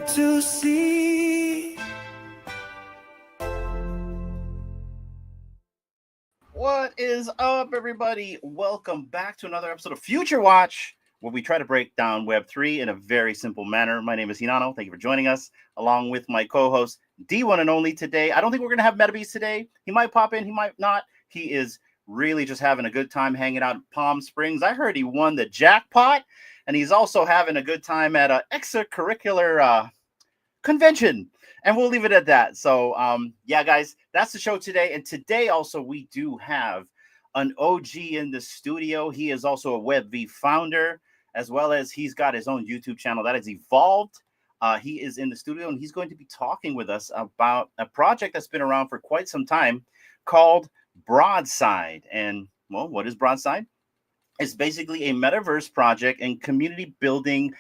to see. What is up, everybody? Welcome back to another episode of Future Watch, where we try to break down Web3 in a very simple manner. My name is Hinano. Thank you for joining us, along with my co-host, D1 and Only today. I don't think we're going to have Metabeast today. He might pop in, he might not. He is really just having a good time hanging out in Palm Springs. I heard he won the jackpot, and he's also having a good time at an extracurricular convention. And we'll leave it at that. So, yeah, guys, that's the show today. And today also we do have an OG in the studio. He is also a Evlvd founder, as well as he's got his own YouTube channel that is Evlvd. He is in the studio, and he's going to be talking with us about a project that's been around for quite some time called Broadside. And, well, what is Broadside? It's basically a metaverse project and community building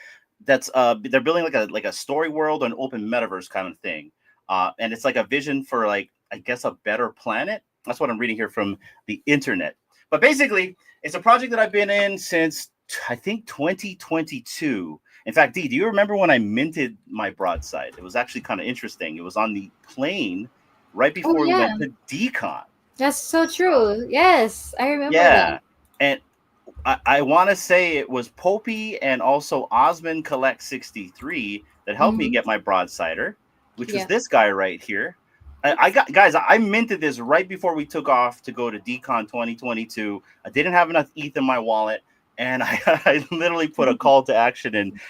that's they're building like a story world, an open metaverse kind of thing, and it's like a vision for, like, I guess, a better planet. That's what I'm reading here from the internet. But basically, it's a project that I've been in since I think 2022. In fact, D, do you remember when I minted my Broadside? It was actually kind of interesting. It was on the plane right before we went to DCon. That's so true. Yes, I remember that. And I want to say it was Popey and also Osmond Collect 63 that helped me get my Broadsider, which was this guy right here. I minted this right before we took off to go to DCon 2022. I didn't have enough ETH in my wallet, and I literally put a call to action in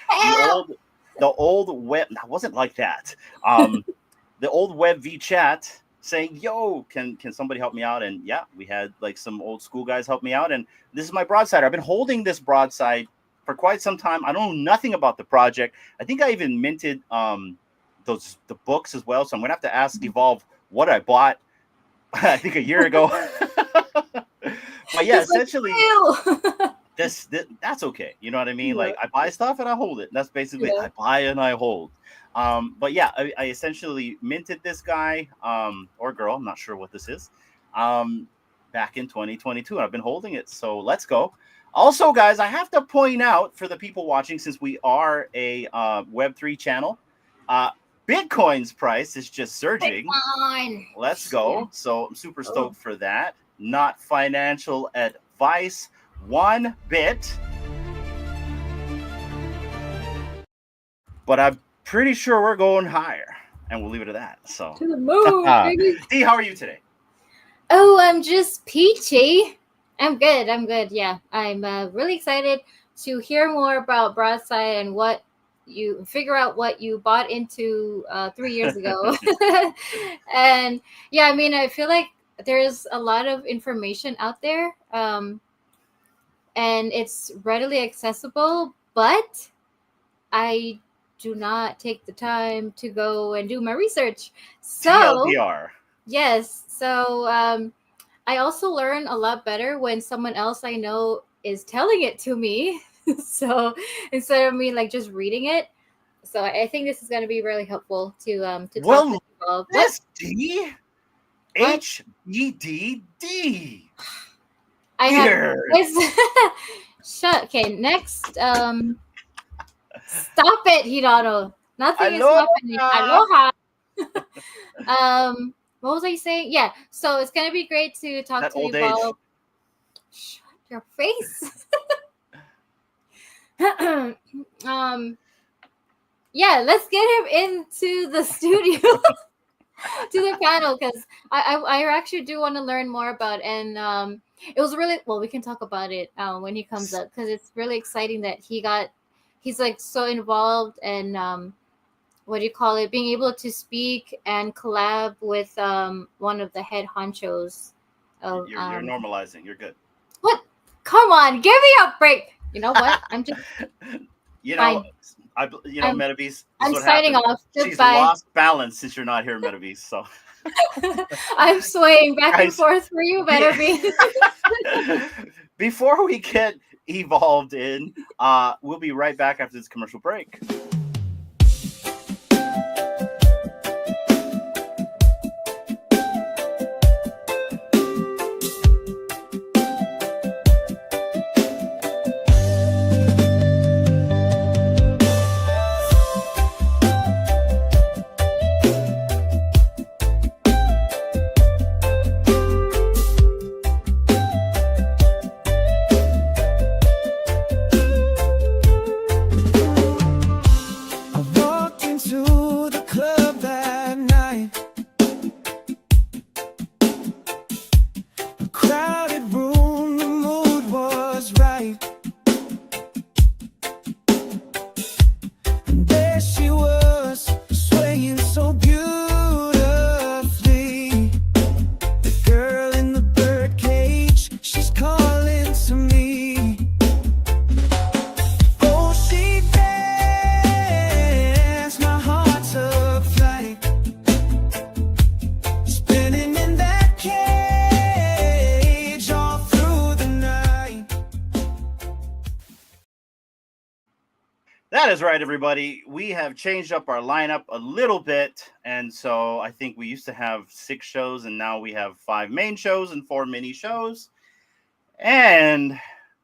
the old web. That wasn't like that. The old Evlvd chat, saying, yo, can somebody help me out? And yeah, we had like some old school guys help me out. And this is my Broadside. I've been holding this Broadside for quite some time. I don't know nothing about the project. I think I even minted the books as well. So I'm gonna have to ask Evlvd what I bought I think a year ago. But yeah, essentially this that's okay. You know what I mean? Like, I buy stuff and I hold it. That's basically I buy and I hold. But yeah, I essentially minted this guy or girl, I'm not sure what this is, back in 2022. I've been holding it, so let's go. Also, guys, I have to point out for the people watching, since we are a Web3 channel, Bitcoin's price is just surging. Bitcoin. Let's go. Yeah. So I'm super stoked for that. Not financial advice, one bit. But I'm pretty sure we're going higher, and we'll leave it at that. So to the moon, baby. Dee, how are you today? Oh, I'm just peachy. I'm good. Yeah, I'm really excited to hear more about Broadside and what you figure out what you bought into 3 years ago. And yeah, I mean, I feel like there's a lot of information out there, and it's readily accessible, but I do not take the time to go and do my research. So TLDR. Yes. So I also learn a lot better when someone else I know is telling it to me. So instead of me like just reading it. So I think this is going to be really helpful to talk to people. This D HBDD. I have shut. Okay, next. Stop it, Hirano. Nothing is happening. Aloha. What was I saying? Yeah. So it's gonna be great to talk to you about. Shut your face. Yeah, let's get him into the studio, to the panel, because I actually do want to learn more about, and it was really, well, we can talk about it when he comes up, because it's really exciting that he's like so involved, and what do you call it, being able to speak and collab with one of the head honchos of you're normalizing. You're good. What? Come on, give me a break. You know what? I'm just Metabeast. I'm signing off. Goodbye. She's lost balance since you're not here, Metabeast. So I'm swaying back and forth for you, Metabeast. Before we get Evlvd in, we'll be right back after this commercial break. That is right, everybody. We have changed up our lineup a little bit. And so I think we used to have 6 shows, and now we have 5 main shows and 4 mini shows. And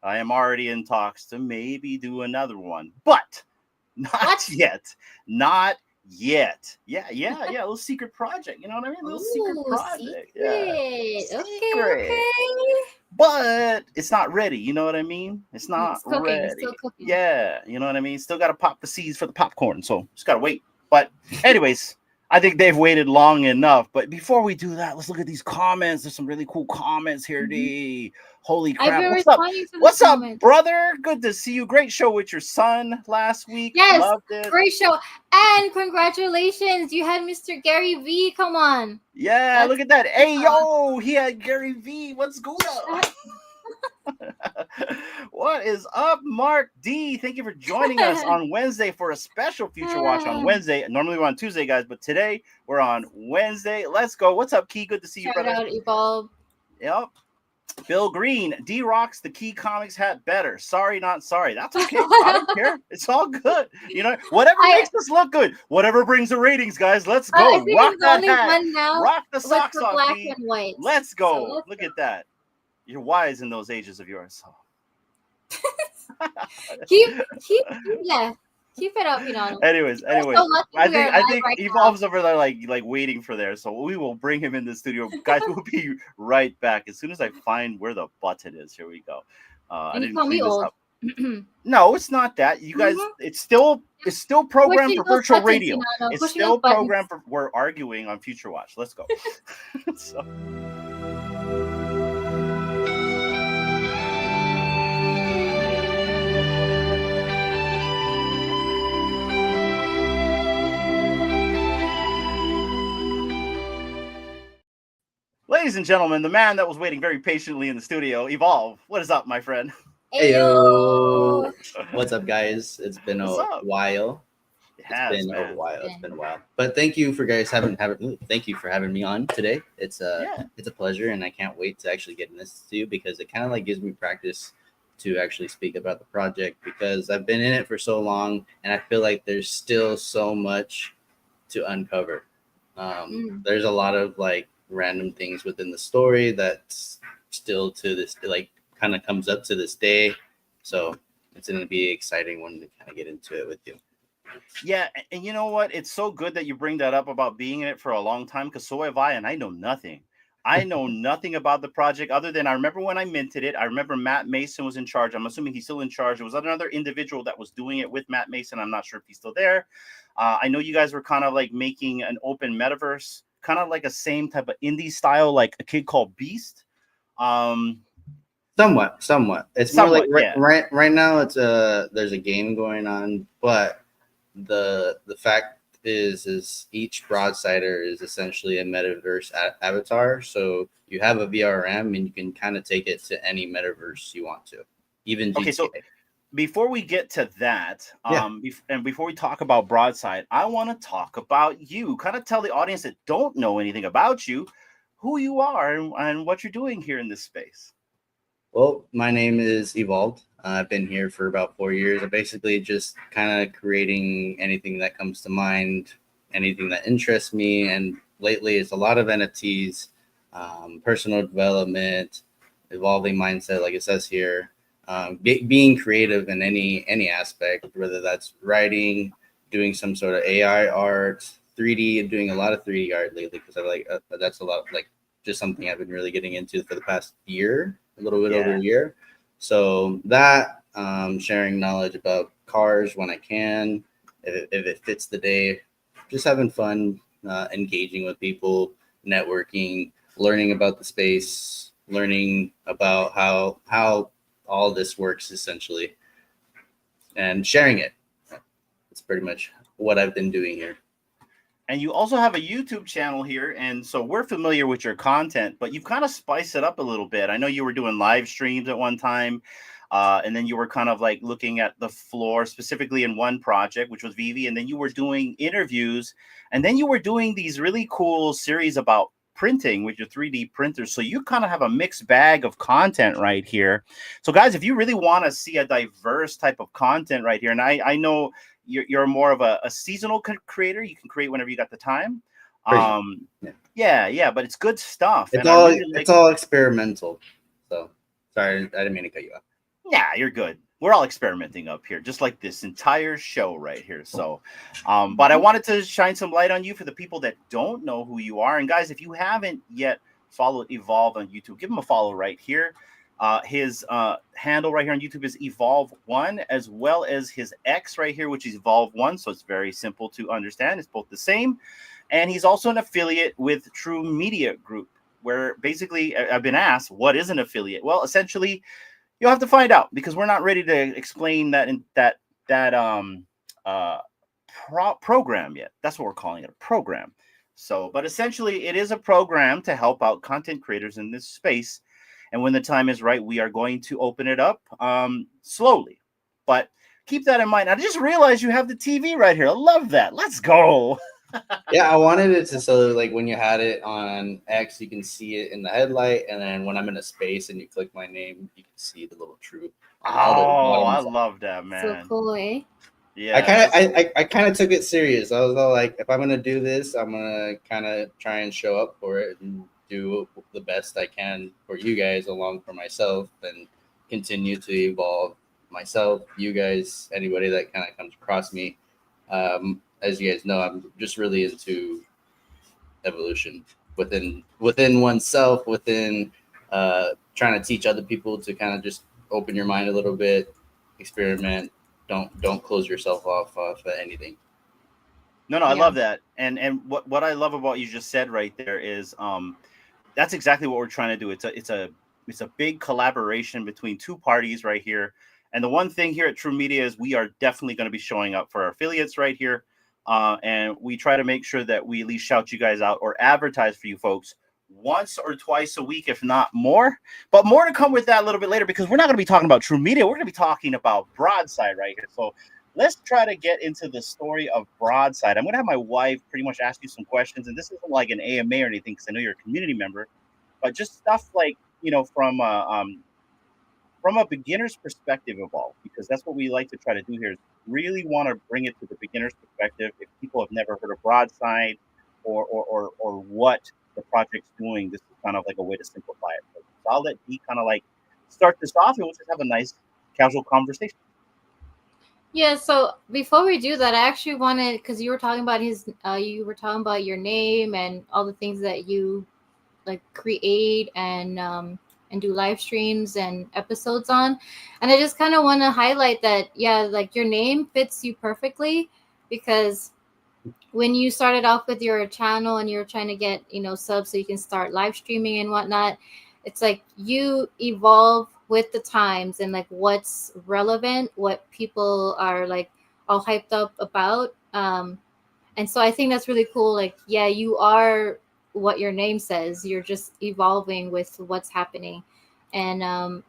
I am already in talks to maybe do another one, but not yet. Not yet. Yeah. A little secret project. You know what I mean? A little secret project. Yeah. Okay. But it's not ready. You know what I mean? It's not It's cooking. ready. It's still cooking. Yeah. You know what I mean? Still got to pop the seeds for the popcorn. So just got to wait. But anyways, I think they've waited long enough. But before we do that, let's look at these comments. There's some really cool comments here, D. Holy crap. I've been What's up? responding to the What's up, comments. brother? Good to see you. Great show with your son last week. Yes, Loved it. great show. And congratulations, you had Mr. Gary V. Come on. Yeah, look at that. Hey, yo, he had Gary V. What's good up? What is up, Mark D? Thank you for joining us on Wednesday for a special Future Watch on Wednesday. Normally we're on Tuesday, guys, but today we're on Wednesday. Let's go. What's up, Key? Good to see you, brother. Shout out, Evlvd. Yep. Bill Green, D rocks the Key Comics hat better. Sorry, not sorry. That's okay. I don't care. It's all good. You know, whatever makes us look good, whatever brings the ratings, guys. Let's go. Rock that hat. Rock the socks off, black Key. and white. Let's go. So look at that. You're wise in those ages of yours. keep it up, you know. Anyways, I think Evlvd's over there like waiting for there, so we will bring him in the studio, guys. We'll be right back as soon as I find where the button is. Here we go. And you call me old. No, it's not that. You guys, it's still programmed for virtual radio. It's still programmed for. We're arguing on Future Watch. Let's go. So. Ladies and gentlemen, the man that was waiting very patiently in the studio, Evlvd. What is up, my friend? Heyo. What's up, guys? It's been a while. It's been a while. But thank you for thank you for having me on today. It's a pleasure, and I can't wait to actually get in this to you because it kind of like gives me practice to actually speak about the project because I've been in it for so long, and I feel like there's still so much to uncover. There's a lot of like random things within the story that's still to this like kind of comes up to this day, so it's going to be exciting when we kind of get into it with you. Yeah, and you know what, it's so good that you bring that up about being in it for a long time, because so have I, and I know nothing about the project other than I remember when I minted it. I remember Matt Mason was in charge. I'm assuming he's still in charge. There was another individual that was doing it with Matt Mason. I'm not sure if he's still there. I know you guys were kind of like making an open metaverse, kind of like a same type of indie style, like a kid called Beast. Somewhat. It's more like right now. It's there's a game going on, but the fact is each broadsider is essentially a metaverse avatar. So you have a VRM, and you can kind of take it to any metaverse you want to, even GTA. Okay, so before we get to that, and before we talk about Broadside, I want to talk about you. Kind of tell the audience that don't know anything about you, who you are and what you're doing here in this space. Well, my name is Evlvd. I've been here for about 4 years. I'm basically just kind of creating anything that comes to mind, anything that interests me. And lately, it's a lot of NFTs, personal development, evolving mindset, like it says here. Being creative in any aspect, whether that's writing, doing some sort of AI art, 3D. I'm doing a lot of 3D art lately because I like that's a lot like just something I've been really getting into for the past year, a little bit over a year. So that sharing knowledge about cars when I can, if it fits the day, just having fun, engaging with people, networking, learning about the space, learning about how all this works essentially, and sharing it. It's pretty much what I've been doing here. And you also have a YouTube channel here, and so we're familiar with your content, but you've kind of spiced it up a little bit. I know you were doing live streams at one time, and then you were kind of like looking at the floor, specifically in one project, which was Evlvd, and then you were doing interviews, and then you were doing these really cool series about printing with your 3D printers. So you kind of have a mixed bag of content right here. So guys, if you really want to see a diverse type of content right here, and I know you're more of a seasonal creator. You can create whenever you got the time. Yeah. Yeah, but it's good stuff. It's and all I really it's all experimental. So sorry, I didn't mean to cut you off. Yeah, you're good. We're all experimenting up here, just like this entire show right here. So, but I wanted to shine some light on you for the people that don't know who you are. And guys, if you haven't yet followed Evolve on YouTube, give him a follow right here. His handle right here on YouTube is Evlvd1, as well as his X right here, which is Evlvd1. So it's very simple to understand. It's both the same. And he's also an affiliate with True Media Group, where basically I've been asked, what is an affiliate? Well, essentially, you'll have to find out because we're not ready to explain that program yet. That's what we're calling it, a program. So, but essentially, it is a program to help out content creators in this space. And when the time is right, we are going to open it up slowly. But keep that in mind. I just realized you have the TV right here. I love that. Let's go. Yeah, I wanted it to so like when you had it on X, you can see it in the headlight, and then when I'm in a space and you click my name, you can see the little true. Oh, I love that, man. So cool, eh? Yeah, I kind of took it serious. I was all like, if I'm gonna do this, I'm gonna kind of try and show up for it and do the best I can for you guys, along for myself, and continue to evolve myself, you guys, anybody that kind of comes across me. As you guys know, I'm just really into evolution within oneself, within trying to teach other people to kind of just open your mind a little bit, experiment. Don't close yourself off of anything. No, I love that. And what I love about what you just said right there is that's exactly what we're trying to do. It's a big collaboration between two parties right here. And the one thing here at True Media is we are definitely going to be showing up for our affiliates right here. And we try to make sure that we at least shout you guys out or advertise for you folks once or twice a week, if not more. But more to come with that a little bit later, because we're not going to be talking about True Media. We're going to be talking about Broadside right here. So let's try to get into the story of Broadside. I'm going to have my wife pretty much ask you some questions. And this isn't like an AMA or anything, because I know you're a community member, but just stuff like, from a beginner's perspective of all, because that's what we like to try to do here, is really want to bring it to the beginner's perspective. If people have never heard of Broadside or what the project's doing, this is kind of like a way to simplify it. So I'll let Dee kind of like start this off, and we'll just have a nice casual conversation. Yeah, so before we do that, I actually wanted, because you were talking about you were talking about your name and all the things that you like create and do live streams and episodes on. And I just kind of want to highlight that, yeah, like your name fits you perfectly, because when you started off with your channel and you're trying to get, subs so you can start live streaming and whatnot, it's like you evolve with the times and like what's relevant, what people are like all hyped up about. And so I think that's really cool. Like, yeah, you are what your name says. You're just evolving with what's happening. And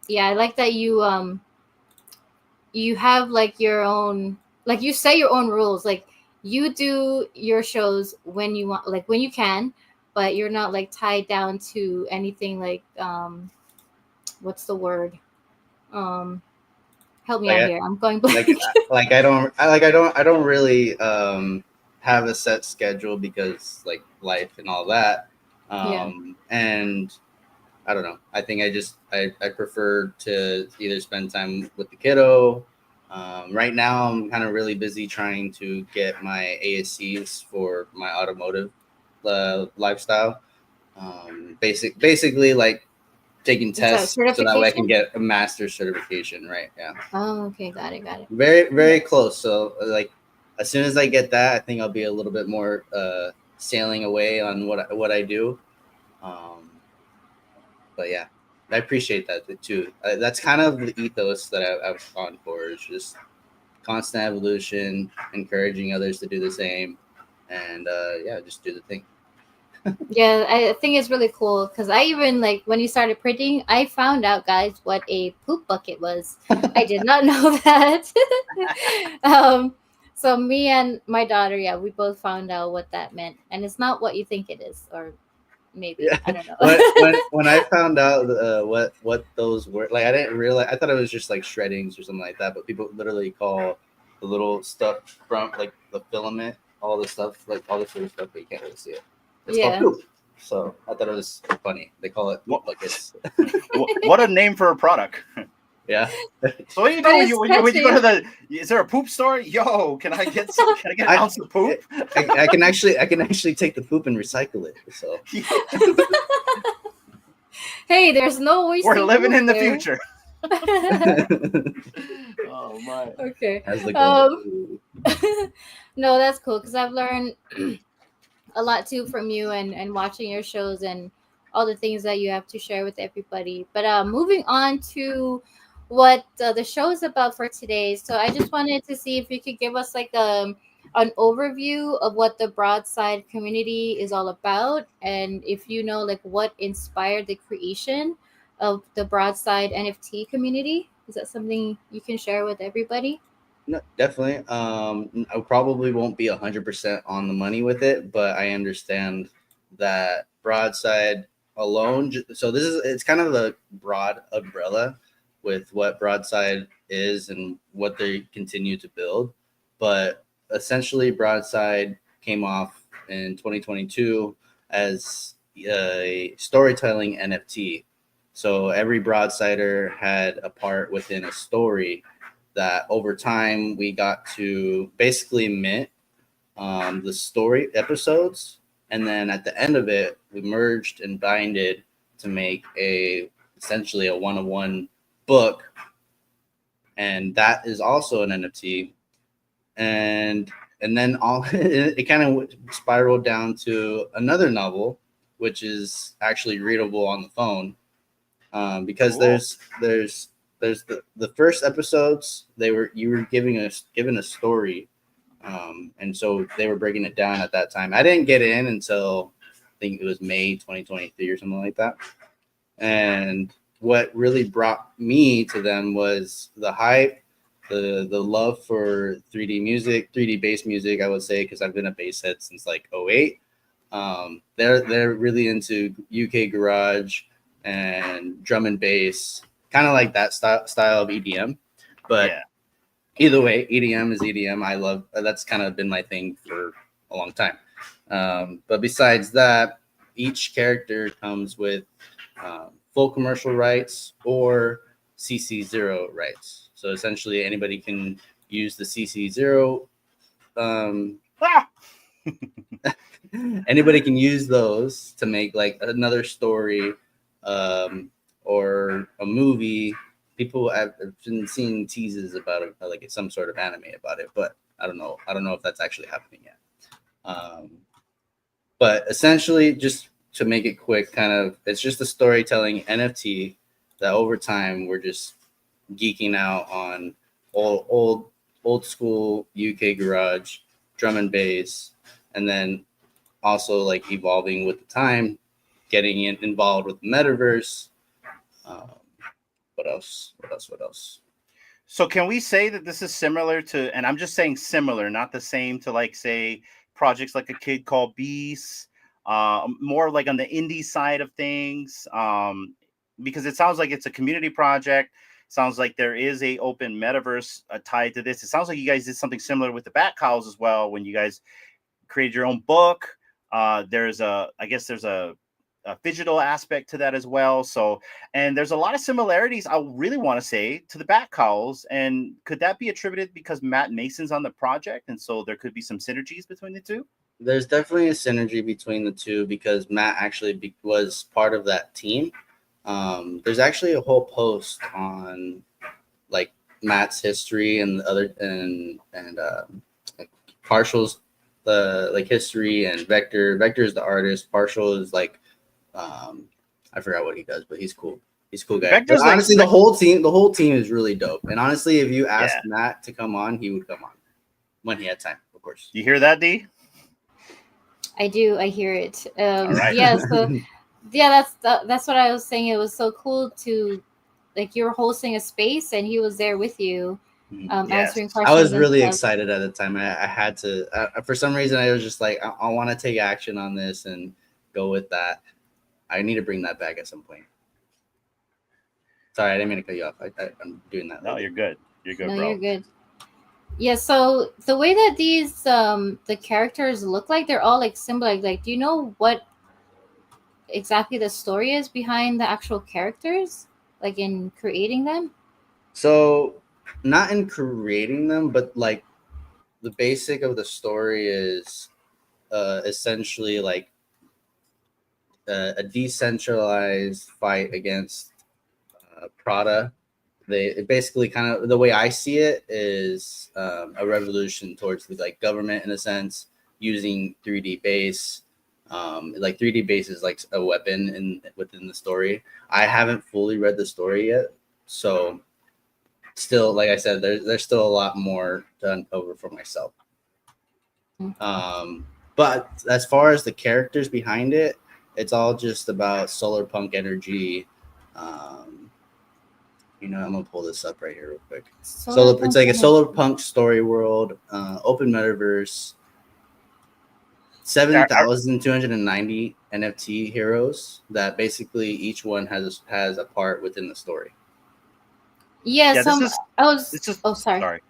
yeah, I like that you have like your own, like you say your own rules. Like you do your shows when you want, like when you can, but you're not like tied down to anything like what's the word? Help me out here. I'm going blank. I don't really have a set schedule, because like life and all that. And I don't know. I think I prefer to either spend time with the kiddo. Right now, I'm kind of really busy trying to get my ASCs for my automotive lifestyle. Basically, like taking tests so that way I can get a master's certification. Right? Yeah. Oh, okay. Got it. Very, very close. So, like, as soon as I get that, I think I'll be a little bit more sailing away on what I do. But yeah, I appreciate that too. That's kind of the ethos that I've gone for, is just constant evolution, encouraging others to do the same, and yeah, just do the thing. Yeah, I think it's really cool, because I even, like, when you started printing, I found out, guys, what a poop bucket was. I did not know that. So me and my daughter, yeah, we both found out what that meant, and it's not what you think it is, or maybe. Yeah. I don't know. when I found out what those were, like, I didn't realize. I thought it was just like shreddings or something like that, but people literally call the little stuff from like the filament, all the stuff, like all the sort of stuff, but you can't really see it. It's called Yeah. poop. So I thought it was funny. They call it poop buckets. What a name for a product. Yeah. So what do you But do it's when you go to catchy. the? Is there a poop store? Yo, can I get an ounce of poop? I can actually take the poop and recycle it. So Hey, there's no waste. We're living in the there. future. Oh my. Okay. as the goal. No, that's cool because I've learned a lot too from you and watching your shows and all the things that you have to share with everybody. But moving on to what the show is about for today. So I just wanted to see if you could give us like an overview of what the Broadside community is all about, and if you know like what inspired the creation of the Broadside NFT community. Is that something you can share with everybody? No, definitely. I probably won't be 100% on the money with it, but I understand that Broadside alone. So it's kind of the broad umbrella with what Broadside is and what they continue to build. But essentially, Broadside came off in 2022 as a storytelling NFT. So every Broadsider had a part within a story that over time we got to basically mint the story episodes, and then at the end of it we merged and binded to make essentially a one-on-one book, and that is also an NFT. And then all it kind of spiraled down to another novel, which is actually readable on the phone, because Cool. there's the first episodes you were given a story, and so they were breaking it down at that time. I didn't get in until I think it was May 2023 or something like that. And what really brought me to them was the hype, the love for 3D music, 3D bass music, I would say, because I've been a bass head since like '08. They're really into UK garage and drum and bass, kind of like that style of EDM. But Yeah. either way, EDM is EDM. I love that's kind of been my thing for a long time. But besides that, each character comes with full commercial rights or CC0 rights. So essentially, anybody can use the CC0. Ah! Anybody can use those to make like another story, or a movie. People have been seeing teases about it, like it's some sort of anime about it, but I don't know if that's actually happening yet. But essentially, just to make it quick, kind of, it's just a storytelling NFT that over time we're just geeking out on old school UK garage, drum and bass, and then also like evolving with the time, getting involved with the metaverse. What else? So can we say that this is similar to, and I'm just saying similar, not the same to like say projects like A Kid Called Beast, more like on the indie side of things, because it sounds like it's a community project. Sounds like there is a open metaverse tied to this. It sounds like you guys did something similar with the Bat Cows as well when you guys created your own book. I guess there's a digital aspect to that as well. So, and there's a lot of similarities, I really want to say, to the Bat Cowls. And could that be attributed because Matt Mason's on the project, and so there could be some synergies between the two? There's definitely a synergy between the two because Matt actually was part of that team. There's actually a whole post on like Matt's history and like Partial's the like history, and Vector is the artist. Partial is like I forgot what he does, but he's cool. He's a cool guy. Vector's But honestly, the whole team is really dope. And honestly, if you asked Matt to come on, he would come on when he had time, of course. You hear that, D? I do. I hear it. All right. Yeah. So, yeah, that's what I was saying. It was so cool to, like, you were hosting a space and he was there with you, answering questions. I was really excited at the time. I had to. For some reason, I was just like, I want to take action on this and go with that. I need to bring that back at some point. Sorry, I didn't mean to cut you off. I'm doing that. No, you're good. You're good, bro. You're good. Yeah, so the way that these the characters look like, they're all like symbolic. Like, do you know what exactly the story is behind the actual characters? Like in creating them? So not in creating them, but like the basic of the story is essentially like a decentralized fight against Prada. They it basically kind of the way I see it is a revolution towards the like government in a sense using 3D base. Like 3D base is like a weapon in within the story. I haven't fully read the story yet, so still, like I said, there's still a lot more to uncover for myself. But as far as the characters behind it, it's all just about solar punk energy. Um, I'm gonna pull this up right here real quick. So it's like a solar punk story world, open metaverse, Yeah, 7,290 NFT heroes that basically each one has a part within the story. Yeah, yeah. This some is I was this is oh sorry. sorry.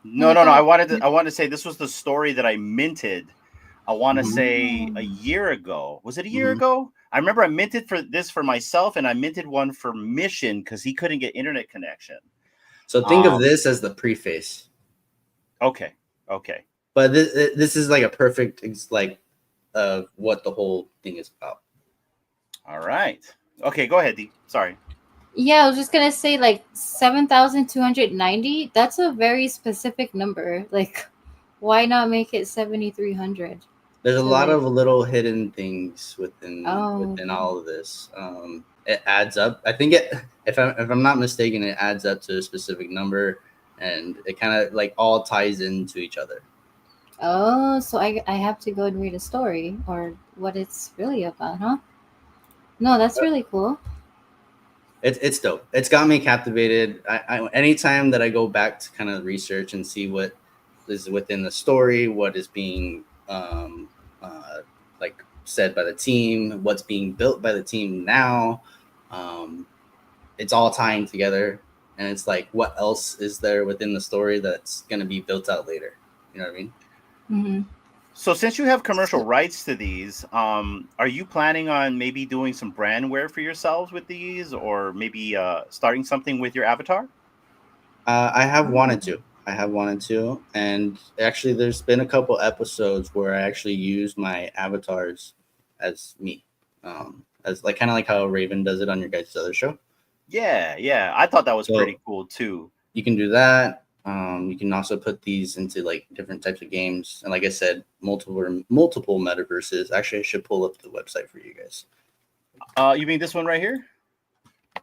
No, No, no, no, go no. ahead. I wanted to say this was the story that I minted. I want to Mhm. say a Oh. year ago. Was it a year Mhm. ago? I remember I minted for this for myself, and I minted one for Mission because he couldn't get internet connection. So think of Um. this as the preface. Okay. Okay. But this is like a perfect like of what the whole thing is about. All right. Okay. Go ahead, D. Sorry. Yeah, I was just gonna say like 7,290. That's a very specific number. Like, why not make it 7,300 There's a to lot like? of little hidden things within Oh, within okay. all of this. It adds up. I think it, if I'm not mistaken, it adds up to a specific number, and it kind of like all ties into each other. Oh, so I have to go and read a story or what it's really about, huh? No, that's really cool. It's dope. It's got me captivated. Anytime that I go back to kind of research and see what is within the story, what is being like said by the team, what's being built by the team now, um, it's all tying together, and it's like, what else is there within the story that's going to be built out later? You know what I mean? Mm-hmm. So since you have commercial So, rights to these, are you planning on maybe doing some brand wear for yourselves with these, or maybe starting something with your avatar? I have wanted oh, to. I have wanted to, and actually, there's been a couple episodes where I actually used my avatars as me, as like kind of like how Raven does it on your guys' other show. Yeah, yeah. I thought that was So pretty cool too. you can do that. You can also put these into like different types of games, and like I said, multiple metaverses. Actually, I should pull up the website for you guys. You mean this one right here?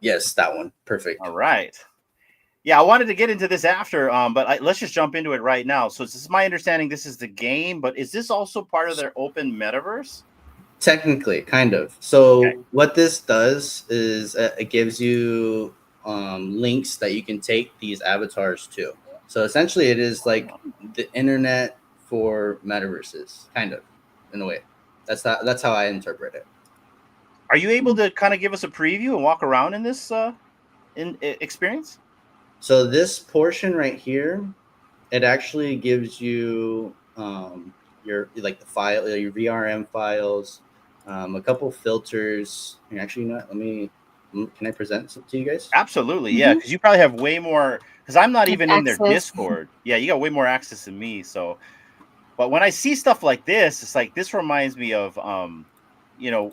Yes, that one. Perfect. All right. Yeah, I wanted to get into this after, but let's just jump into it right now. So, this is my understanding. This is the game, but is this also part of their open metaverse? Technically, kind of. Okay. So what this does is it gives you links that you can take these avatars to. So essentially, it is like the internet for metaverses, kind of, in a way. That's how I interpret it. Are you able to kind of give us a preview and walk around in this experience? So this portion right here, it actually gives you your like the file, your VRM files, a couple filters. And actually, you know what? Can I present some to you guys? Absolutely, yeah, mm-hmm. because you probably have way more. Because I'm not Like even in their access. Discord. Yeah, you got way more access than me. So, but when I see stuff like this, it's like this reminds me of, you know,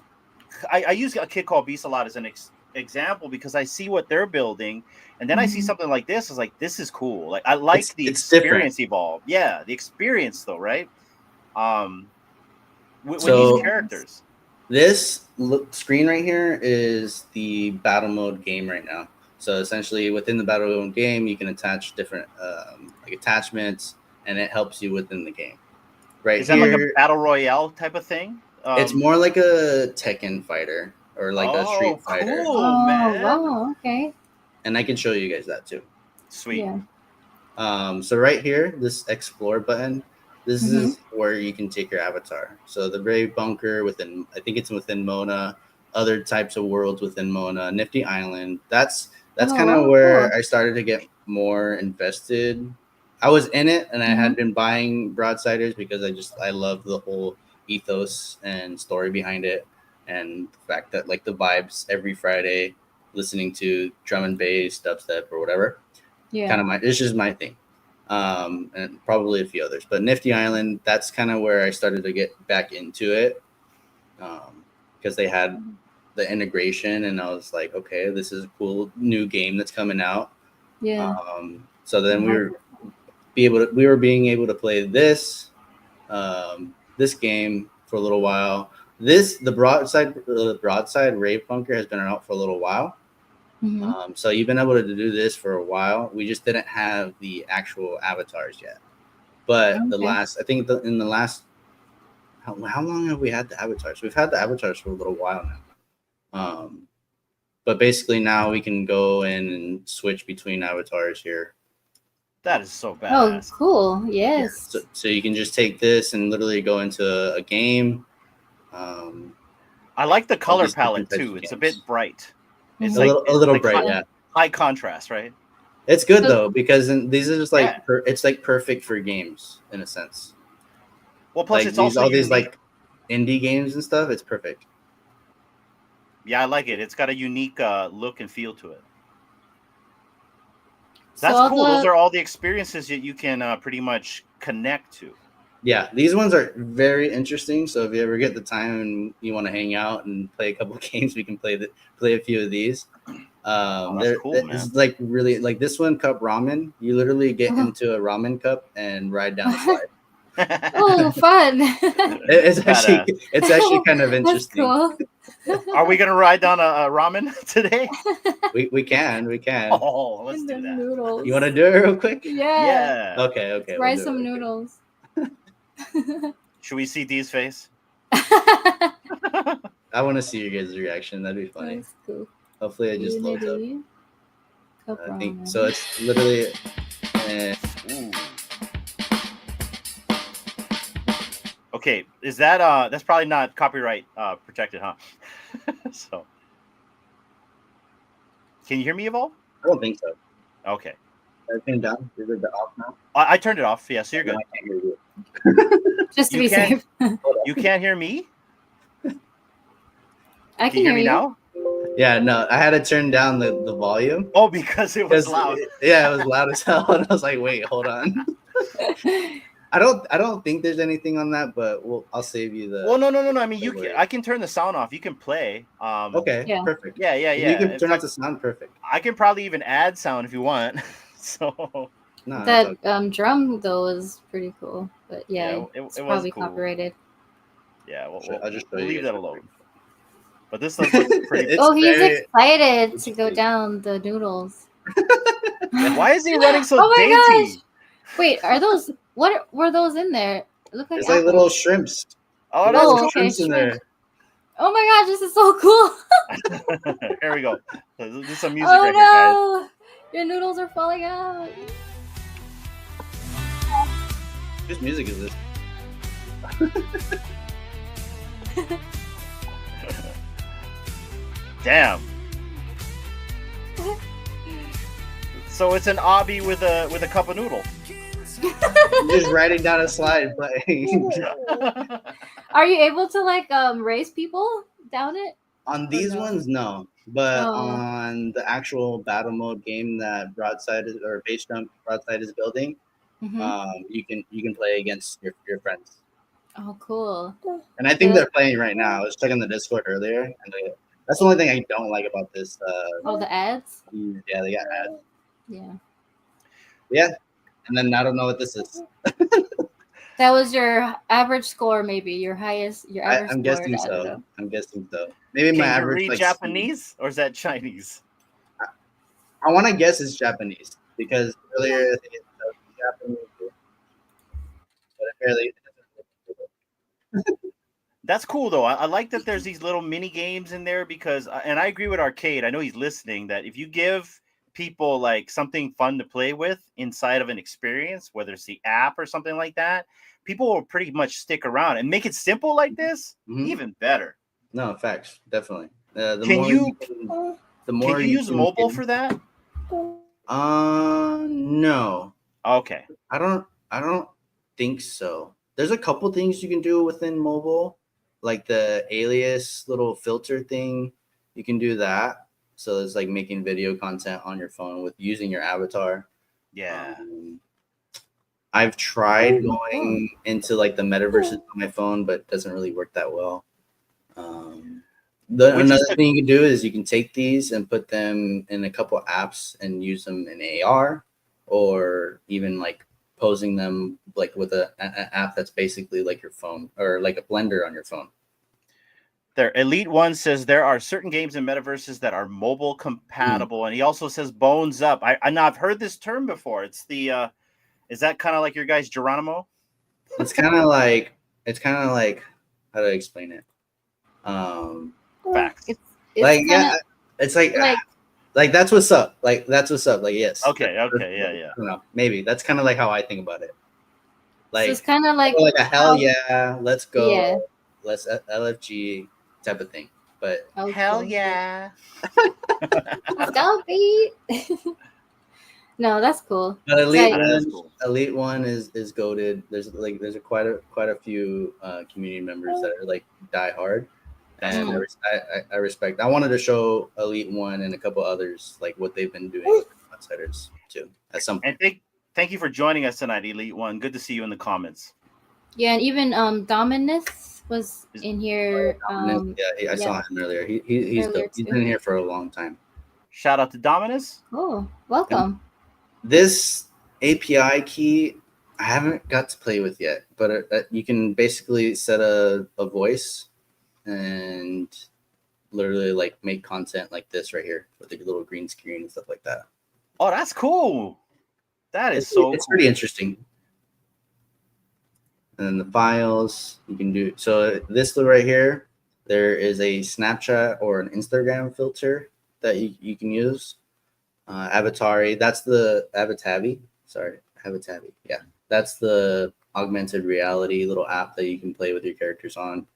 I use a kid called Beast a lot as an example because I see what they're building, and then I see Mm-hmm. something like this. It's like this is cool. Like I like the It's different. experience evolve. Yeah, the experience though, right? Um, with these So Yes. characters. this screen right here is the battle mode game right now. So essentially, within the battle mode game, you can attach different like attachments, and it helps you within the game. Right Is that like a here, battle royale type of thing? it's more like a Tekken fighter or like a Oh, Street Fighter, cool, Oh man. wow. Okay. and I can show you guys that too. Sweet. Yeah. So right here, this explore button, this Mm-hmm. is where you can take your avatar. So the Brave Bunker within, I think it's within Mona, other types of worlds within Mona, Nifty Island. That's Oh kind of wow. where Cool. I started to get more invested. I was in it, and I had been buying Broadsiders because I love the whole ethos and story behind it, and the fact that like the vibes every Friday, listening to drum and bass, dubstep, or whatever. Yeah. Kind of it's just my thing, and probably a few others. But Nifty Island, that's kind of where I started to get back into it, because they had the integration, and I was like, okay, this is a cool new game that's coming out. Yeah. So then we were being able to play this game for a little while. The Broadside Rave Bunker has been out for a little while. So you've been able to do this for a while. We just didn't have the actual avatars yet. But in the last, how long have we had the avatars? We've had the avatars for a little while now. But basically now we can go in and switch between avatars here. That is so badass. Oh, cool. Yes. Yeah. So you can just take this and literally go into a game. I like the color palette too. It's a bit bright. It's a little bright, high, yeah. High contrast, right? It's good though, because these are just like it's like perfect for games in a sense. Well, plus like it's also all these like indie games and stuff. It's perfect. Yeah, I like it. It's got a unique look and feel to it. That's cool. Those are all the experiences that you can pretty much connect to. Yeah, these ones are very interesting. So if you ever get the time and you want to hang out and play a couple of games, we can play a few of these. That's cool, man. It's like really like this one, Cup Ramen. You literally get into a ramen cup and ride down the slide. Oh, fun! It's actually kind of interesting. That's cool. Are we gonna ride down a ramen today? We can. Oh, let's do that. Noodles. You want to do it real quick? Yeah. Okay. Let's fry some noodles. Should we see Dee's face? I want to see your guys' reaction. That'd be funny. That's cool. Hopefully, it just loads up. I think so. It's literally. Ooh. Okay, is that that's probably not copyright protected, huh? So, can you hear me, Evol? I don't think so. Okay. I turned down. Is it off now? I turned it off. Yeah, so you're good. I can't hear you. Just to be safe. You can't hear me? I Can you hear me now? Yeah, no, I had to turn down the volume. Oh, because it was loud. Yeah, it was loud as hell, and I was like, "Wait, hold on." I don't think there's anything on that, but I'll save you the. Well, no. I mean, I can turn the sound off. You can play. Okay. Yeah. Perfect. Yeah. You can turn off the sound. Perfect. I can probably even add sound if you want. So. No, that drum though is pretty cool, but it's probably cool. Copyrighted. Yeah, I'll just leave that alone. But this looks pretty. He's excited to go down the noodles. Why is he running so oh my dainty? Gosh! Wait, are those? What were those in there? Look like it's like little shrimps. Oh, that's shrimps in there. Oh my gosh, this is so cool! Here we go. This is some music right here, guys. Your noodles are falling out. Whose music is this? Damn. So it's an obby with a cup of noodle. Just riding down a slide playing. Are you able to raise people down it? On these ones, no. But on the actual battle mode game that Broadside is building, you can play against your friends. Oh, cool. And I think they're playing right now. I was checking the Discord earlier, and that's the only thing I don't like about this. The ads? Yeah, they got ads. Yeah. Yeah. And then I don't know what this is. That was your average score, maybe your average I'm guessing so. Maybe my average. Can you read Japanese or is that Chinese? I want to guess it's Japanese because earlier I think it's Japanese, but apparently. That's cool though. I like that there's these little mini games in there because, and I agree with Arcade. I know he's listening. That if you give people like something fun to play with inside of an experience, whether it's the app or something like that, people will pretty much stick around and make it simple like this. Even better. No, facts, definitely. Can you use mobile for that? No. Okay. I don't think so. There's a couple things you can do within mobile, like the alias little filter thing. You can do that. So it's like making video content on your phone with using your avatar. Yeah. I've tried Oh, going into like the metaverses on my phone, but it doesn't really work that well. Which is Another thing you can do is you can take these and put them in a couple apps and use them in AR, or even like posing them like with an app that's basically like your phone or like a blender on your phone. there. Elite One says there are certain games in metaverses that are mobile compatible, and he also says bones up. I know I've heard this term before. It's the is that kind of like your guys Geronimo? It's kind of like how do I explain it? Facts. It's Like kind yeah, of it's like like that's what's up. Like that's what's up. Like yes. Okay, That's- yeah. I don't know. Maybe that's kind of like how I think about it. so it's Like kind of like like a hell how- yeah, let's go, yeah. let's LFG type of thing. But Hell Okay. yeah. Let's go, beat. No, that's cool. but Like, That is cool. Elite One is goated. There's quite a few community members that are like die hard, That's and cool. I respect. I wanted to show Elite One and a couple others like what they've been doing with outsiders too at some point. And thank you for joining us tonight, Elite One. Good to see you in the comments. yeah, and even Dominus was in here. I saw him earlier. He's Earlier dope. He's too. been here for a long time. Shout out to Dominus. Oh, welcome. This API key I haven't got to play with yet, but you can basically set a voice and literally like make content like this right here with the little green screen and stuff like that. Oh, that's cool. That is It's cool. pretty interesting. And then the files you can do. So this right here, there is a Snapchat or an Instagram filter that you can use. Avatari, that's the Avatabi. Sorry, Avatabi. Yeah, that's the augmented reality little app that you can play with your characters on.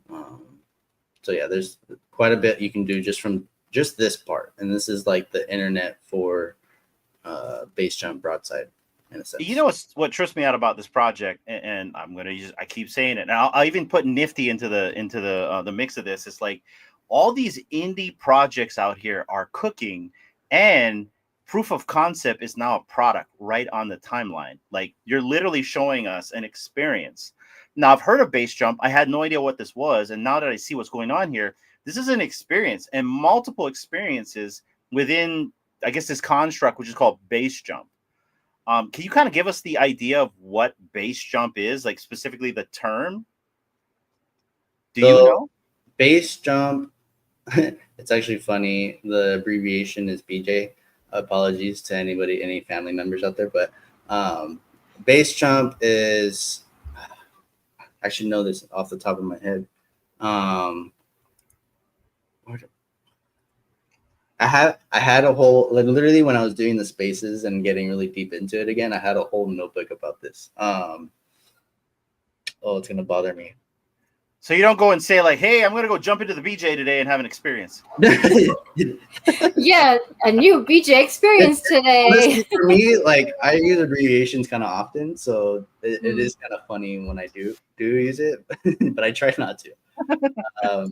So yeah, there's quite a bit you can do just from just this part, and this is like the internet for base jump broadside in a sense. You know what trips me out about this project, and I'm gonna use. I keep saying it, and I'll even put Nifty into the mix of this. It's like all these indie projects out here are cooking, and proof of concept is now a product right on the timeline. Like you're literally showing us an experience. Now I've heard of base jump. I had no idea what this was, and now that I see what's going on here, this is an experience and multiple experiences within, I guess, this construct, which is called base jump. Can you kind of give us the idea of what base jump is, like specifically the term? Do you know? Base jump, it's actually funny. The abbreviation is BJ. Apologies to any family members out there, but base jump is, I should know this off the top of my head. I had a whole, like, literally when I was doing the spaces and getting really deep into it again, I had a whole notebook about this. It's gonna bother me. So you don't go and say like, "Hey, I'm gonna go jump into the BJ today and have an experience." Yeah, a new BJ experience today. Honestly, for me, like I use abbreviations kind of often, so it is kind of funny when I do use it, but I try not to.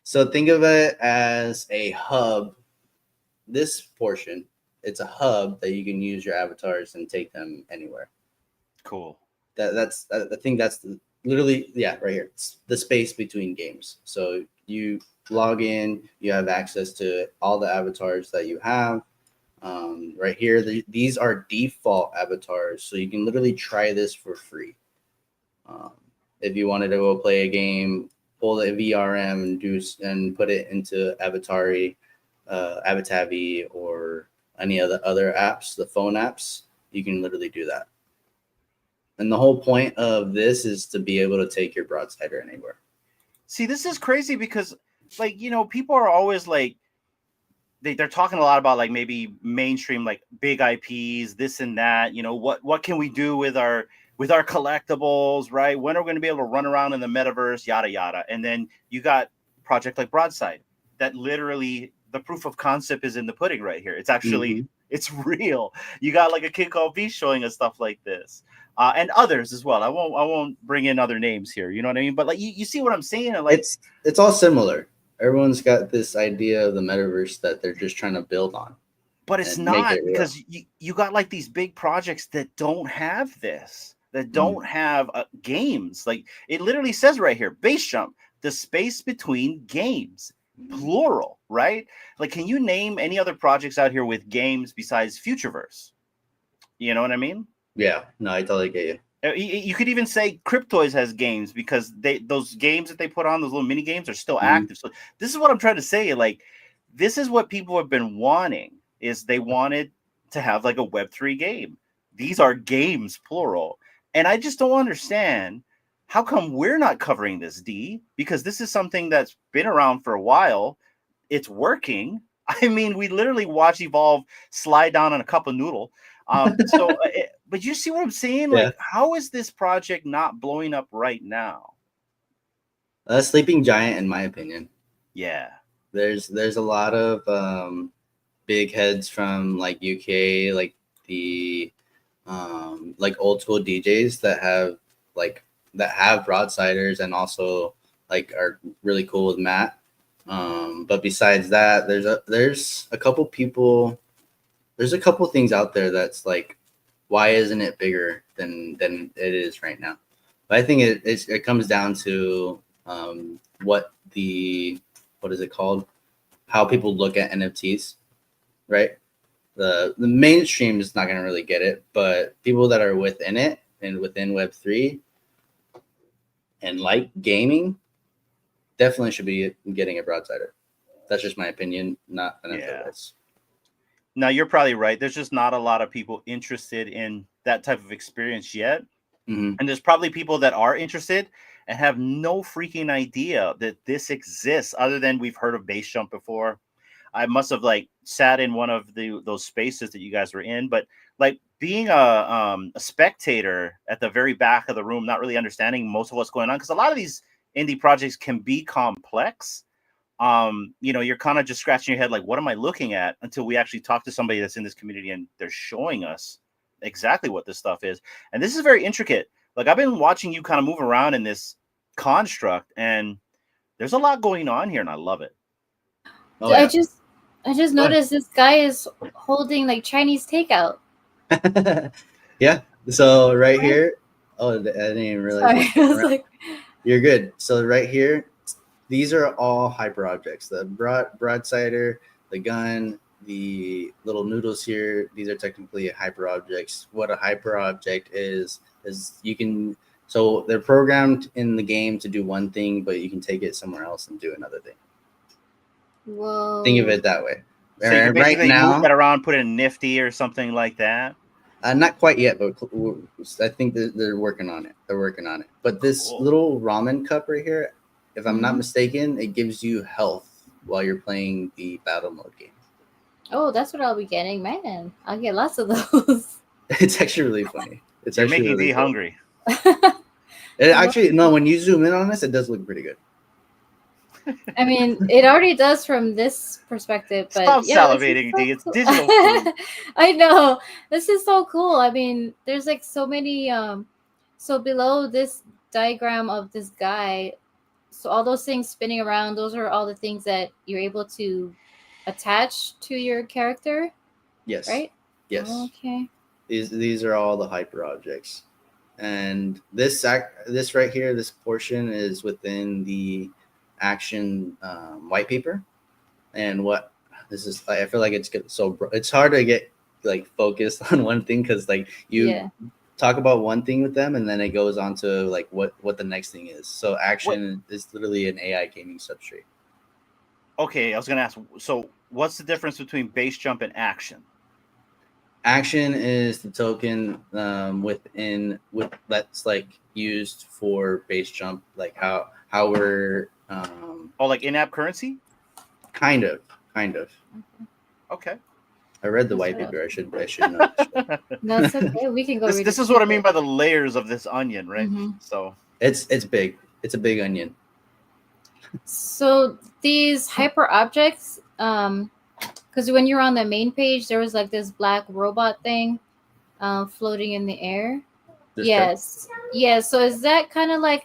So think of it as a hub. This portion, it's a hub that you can use your avatars and take them anywhere. Cool. I think that's literally, yeah, right here. It's the space between games. So you log in, you have access to all the avatars that you have. Right here, these are default avatars, so you can literally try this for free. If you wanted to go play a game, pull the VRM and put it into Avatari, Avatavi, or any of the other apps, the phone apps, you can literally do that. And the whole point of this is to be able to take your broadsider anywhere. See, this is crazy because, like, you know, people are always like, they're talking a lot about like maybe mainstream, like big IPs, this and that. You know, what can we do with our collectibles, right? When are we going to be able to run around in the metaverse, yada yada. And then you got project like Broadside that literally the proof of concept is in the pudding right here. It's actually It's real. You got like a kid called Beast showing us stuff like this, and others as well. I won't bring in other names here. You know what I mean? But like you see what I'm saying? Like it's all similar. Everyone's got this idea of the metaverse that they're just trying to build on. But it's not, because you got like these big projects that don't have this, that don't have games. Like it literally says right here, base jump, the space between games, plural, right? Like, can you name any other projects out here with games besides Futureverse? You know what I mean? Yeah, no, I totally get you. You could even say Cryptoids has games, because those games that they put on, those little mini games, are still active. So this is what I'm trying to say. Like, this is what people have been wanting. Is they wanted to have like a Web3 game. These are games, plural. And I just don't understand how come we're not covering this, D? Because this is something that's been around for a while. It's working. I mean, we literally watch Evolve slide down on a cup of noodle. But you see what I'm saying? Like, how is this project not blowing up right now? Sleeping Giant, in my opinion. Yeah. There's a lot of big heads from like UK, like the like old school DJs that have Broadsiders, and also like are really cool with Matt. But besides that, there's a couple people, there's a couple things out there that's like, why isn't it bigger than it is right now? But I think it comes down to what is it called? How people look at NFTs. Right, the mainstream is not going to really get it, but people that are within it and within Web3 and like gaming definitely should be getting a Broadsider. That's just my opinion, not an advice. No, you're probably right. There's just not a lot of people interested in that type of experience yet, and there's probably people that are interested and have no freaking idea that this exists, other than we've heard of base jump before. I must have like sat in one of those spaces that you guys were in, but like being a spectator at the very back of the room, not really understanding most of what's going on, because a lot of these indie projects can be complex. You're kind of just scratching your head, like, what am I looking at? Until we actually talk to somebody that's in this community and they're showing us exactly what this stuff is. And this is very intricate. Like, I've been watching you kind of move around in this construct, and there's a lot going on here, and I love it. Oh, I just noticed this guy is holding like Chinese takeout. Yeah. So right here. Oh, I didn't even realize. Sorry, I was like, you're good. So right here, these are all hyper objects. The broadsider, the gun, the little noodles here. These are technically hyper objects. What a hyper object is you can. So they're programmed in the game to do one thing, but you can take it somewhere else and do another thing. whoa. Think of it that way. So you can basically move that around, put it in Nifty or something like that. Not quite yet, but I think they're working on it. But this little ramen cup right here, if I'm not mistaken, it gives you health while you're playing the battle mode game. Oh, that's what I'll be getting, man. I'll get lots of those. It's actually really funny. You're making me hungry. It actually, no, when you zoom in on this, it does look pretty good. I mean, it already does from this perspective, but stop salivating, D. It's digital food. I know. This is so cool. I mean, there's like so many so below this diagram of this guy, so all those things spinning around, those are all the things that you're able to attach to your character. Yes. Right? Yes. Okay. These are all the hyper objects. And this right here, this portion is within the action white paper. And what this is, I feel like it's hard to get like focused on one thing, because like you talk about one thing with them and then it goes on to like what the next thing is. So action is literally an AI gaming substrate. Okay, I was gonna ask, so what's the difference between base jump and action? Action is the token that's like used for base jump, like how we're like in-app currency? Kind of. Okay. I read the white paper. I should know. No, it's okay. We can go. This is what I mean by the layers of this onion, right? So it's big. It's a big because So these hyper objects, because because when you're on the main page, there was like this black robot thing floating in the air. This Yes. Yeah. So is that kind of like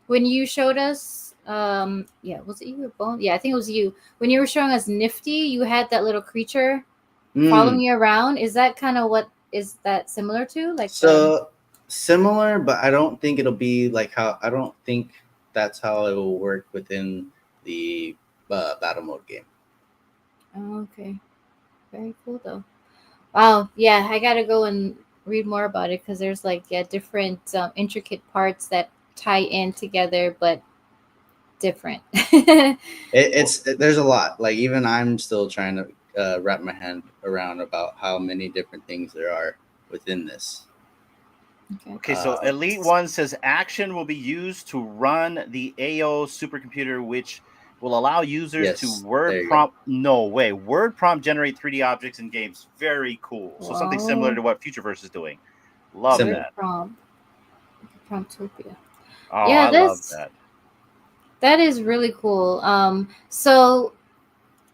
when you showed us yeah, was it you or Bone? Yeah, I think it was you. When you were showing us Nifty, you had that little creature following you around. Is that kind of what is that similar to? Like So similar, but I don't think it'll be like how I don't think that's how it will work within the battle mode game. okay. Very cool though. Wow. Yeah, I gotta go and read more about it because there's like different intricate parts that tie in together, but different. There's a lot. Like even I'm still trying to wrap my hand around about how many different things there are within this. Okay, so Elite One says action will be used to run the AO supercomputer, which will allow users to word prompt generate 3D objects in games. Very cool. So something similar to what Futureverse is doing. Love that. Promptopia. Oh, yeah, I love that. That is really cool. So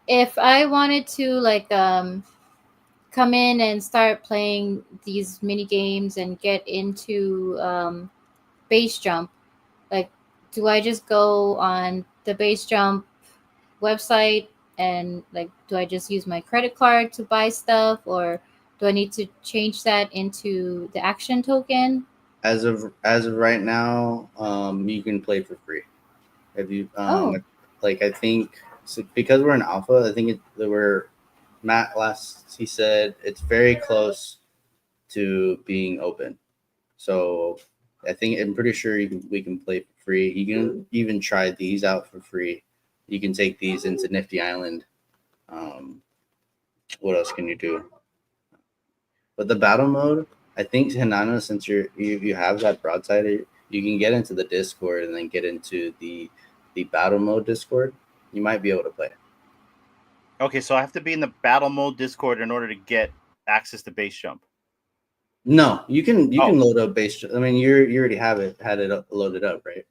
if I wanted to like come in and start playing these mini games and get into base jump, like do I just go on the base jump website and like do I just use my credit card to buy stuff, or do I need to change that into the action token? As of right now, you can play for free. If you like, I think so because we're in alpha, I think Matt last he said it's very close to being open. So I think I'm pretty sure we can play for free. You can even try these out for free. You can take these into Nifty Island. What else can you do? But the battle mode, I think Hinano, since you have that broadside, you can get into the Discord and then get into the battle mode Discord. You might be able to play. Okay, so I have to be in the battle mode Discord in order to get access to base jump. No, you can load up base. I mean, you already had it loaded up, right?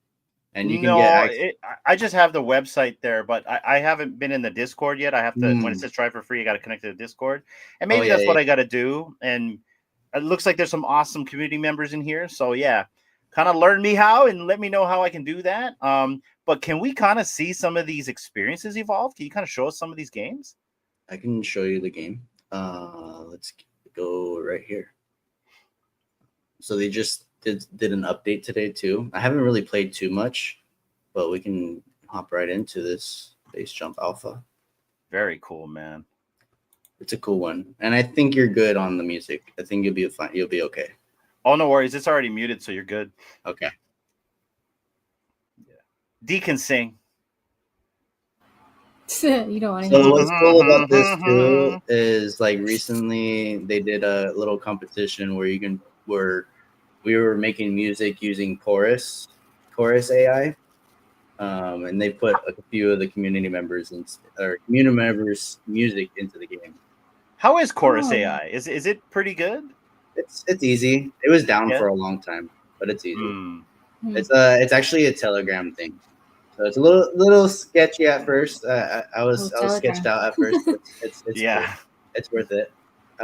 And you can get access. I just have the website there, but I haven't been in the Discord yet. I have to when it says try for free, I got to connect to the Discord, and maybe that's what I got to do. And it looks like there's some awesome community members in here, so yeah, kind of learn me how and let me know how I can do that. But can we kind of see some of these experiences evolve? Can you kind of show us some of these games? I can show you the game. Let's go right here. So they just did an update today too. I haven't really played too much, but we can hop right into this base jump alpha. Very cool, man. It's a cool one, and I think you're good on the music. I think you'll be fine. You'll be okay. Oh, no worries. It's already muted, so you're good. Okay. Yeah. D can sing. You don't want to. So what's cool about this too is like recently they did a little competition where we were making music using Chorus AI, and they put a few of the community members music into the game. How is Chorus AI? Is it pretty good? It's easy. It was down for a long time, but it's easy. It's actually a Telegram thing, so it's a little sketchy at first. I was sketched out at first. But it's yeah, cool. It's worth it.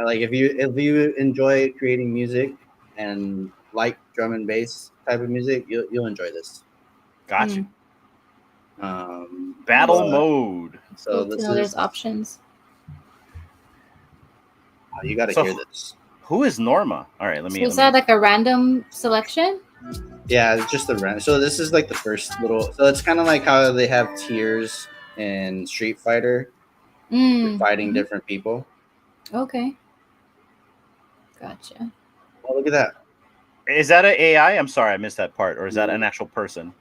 Like if you enjoy creating music and like drum and bass type of music, you'll enjoy this. Gotcha. Battle mode. So there's options. Oh, you got to hear this. Who is Norma? All right, let me. So is that like a random selection? Yeah, it's just the random. So this is like the first little. So it's kind of like how they have tiers in Street Fighter, fighting different people. Okay. Gotcha. Oh, look at that. Is that an AI? I'm sorry, I missed that part. Or is that an actual person?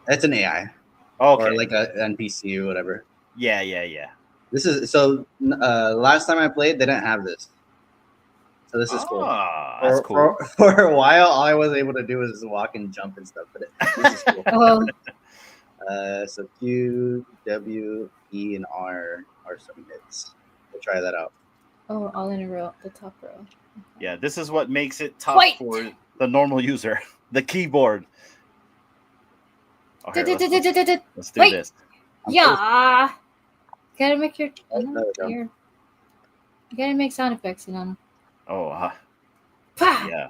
That's an AI. Oh, okay. Or like an NPC or whatever. Yeah. This is so. Last time I played, they didn't have this. So this is cool. That's cool. For a while, all I was able to do was walk and jump and stuff. But this is cool. So Q, W, E, and R are some hits. We'll try that out. Oh, all in a row, the top row. Okay. Yeah, this is what makes it tough for the normal user. The keyboard. Okay, let's do this. Yeah. Gotta make your. There we go. You gotta make sound effects, you know. Oh, Pa! yeah.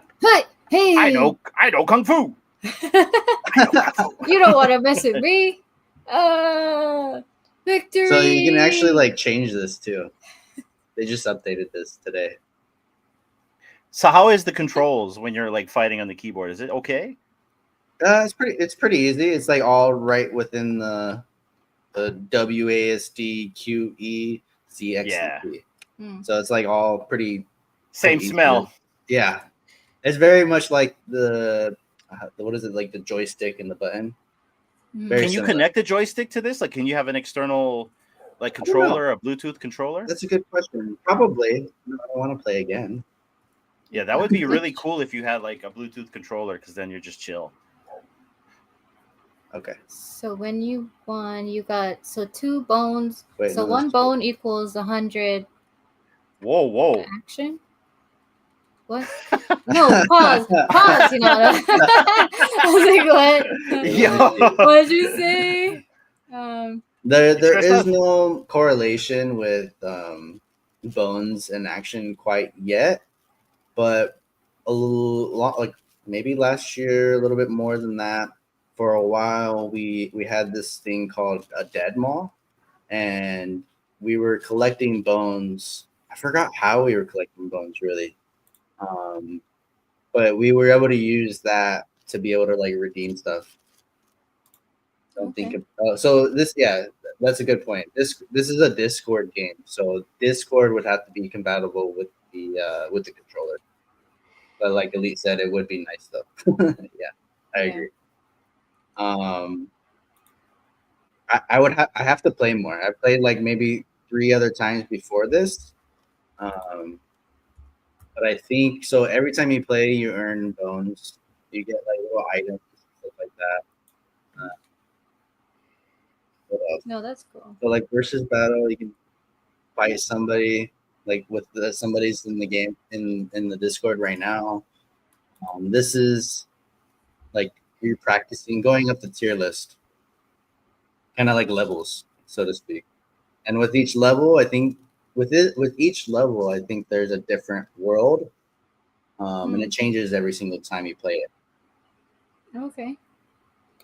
Hey! I know kung fu. You don't want to mess with me. Victory. So you can actually like change this too. They just updated this today. So how is the controls when you're like fighting on the keyboard? Is it okay? It's pretty easy. It's like all right within the WASD QE CXP. Yeah. So it's like all pretty Same easy. smell. Yeah, it's very much like the what is it, like the joystick and the button. Very Can you similar. connect the joystick to this? Like, can you have an external like controller, a Bluetooth controller? That's a good question. Probably. I don't want to play again. Yeah, that would be really cool if you had like a Bluetooth controller, because then you're just chill. Okay. So when you won, you got 2 bones. Wait, so no, 1 that's bone equals 100 Whoa. action. What? No, pause. You know. I was like, what? Yo. What did you say? There Express is love. no correlation with bones and action quite yet, but a lot, like maybe last year, a little bit more than that. For a while, we had this thing called a dead mall, and we were collecting bones. I forgot how we were collecting bones really, but we were able to use that to be able to like redeem stuff. Don't think of, so this, yeah, that's a good point. This is a Discord game, so Discord would have to be compatible with the controller. But like Elite said, it would be nice though. Yeah, I agree. I have to play more. I played like maybe 3 other times before this, but I think so. Every time you play, you earn bones. You get like little items and stuff like that. What else? No, that's cool. So like versus battle, you can fight somebody like with somebody's in the game in the Discord right now. This is like you're practicing going up the tier list, kind of like levels, so to speak. And with each level, I think with each level, I think there's a different world, and it changes every single time you play it. Okay.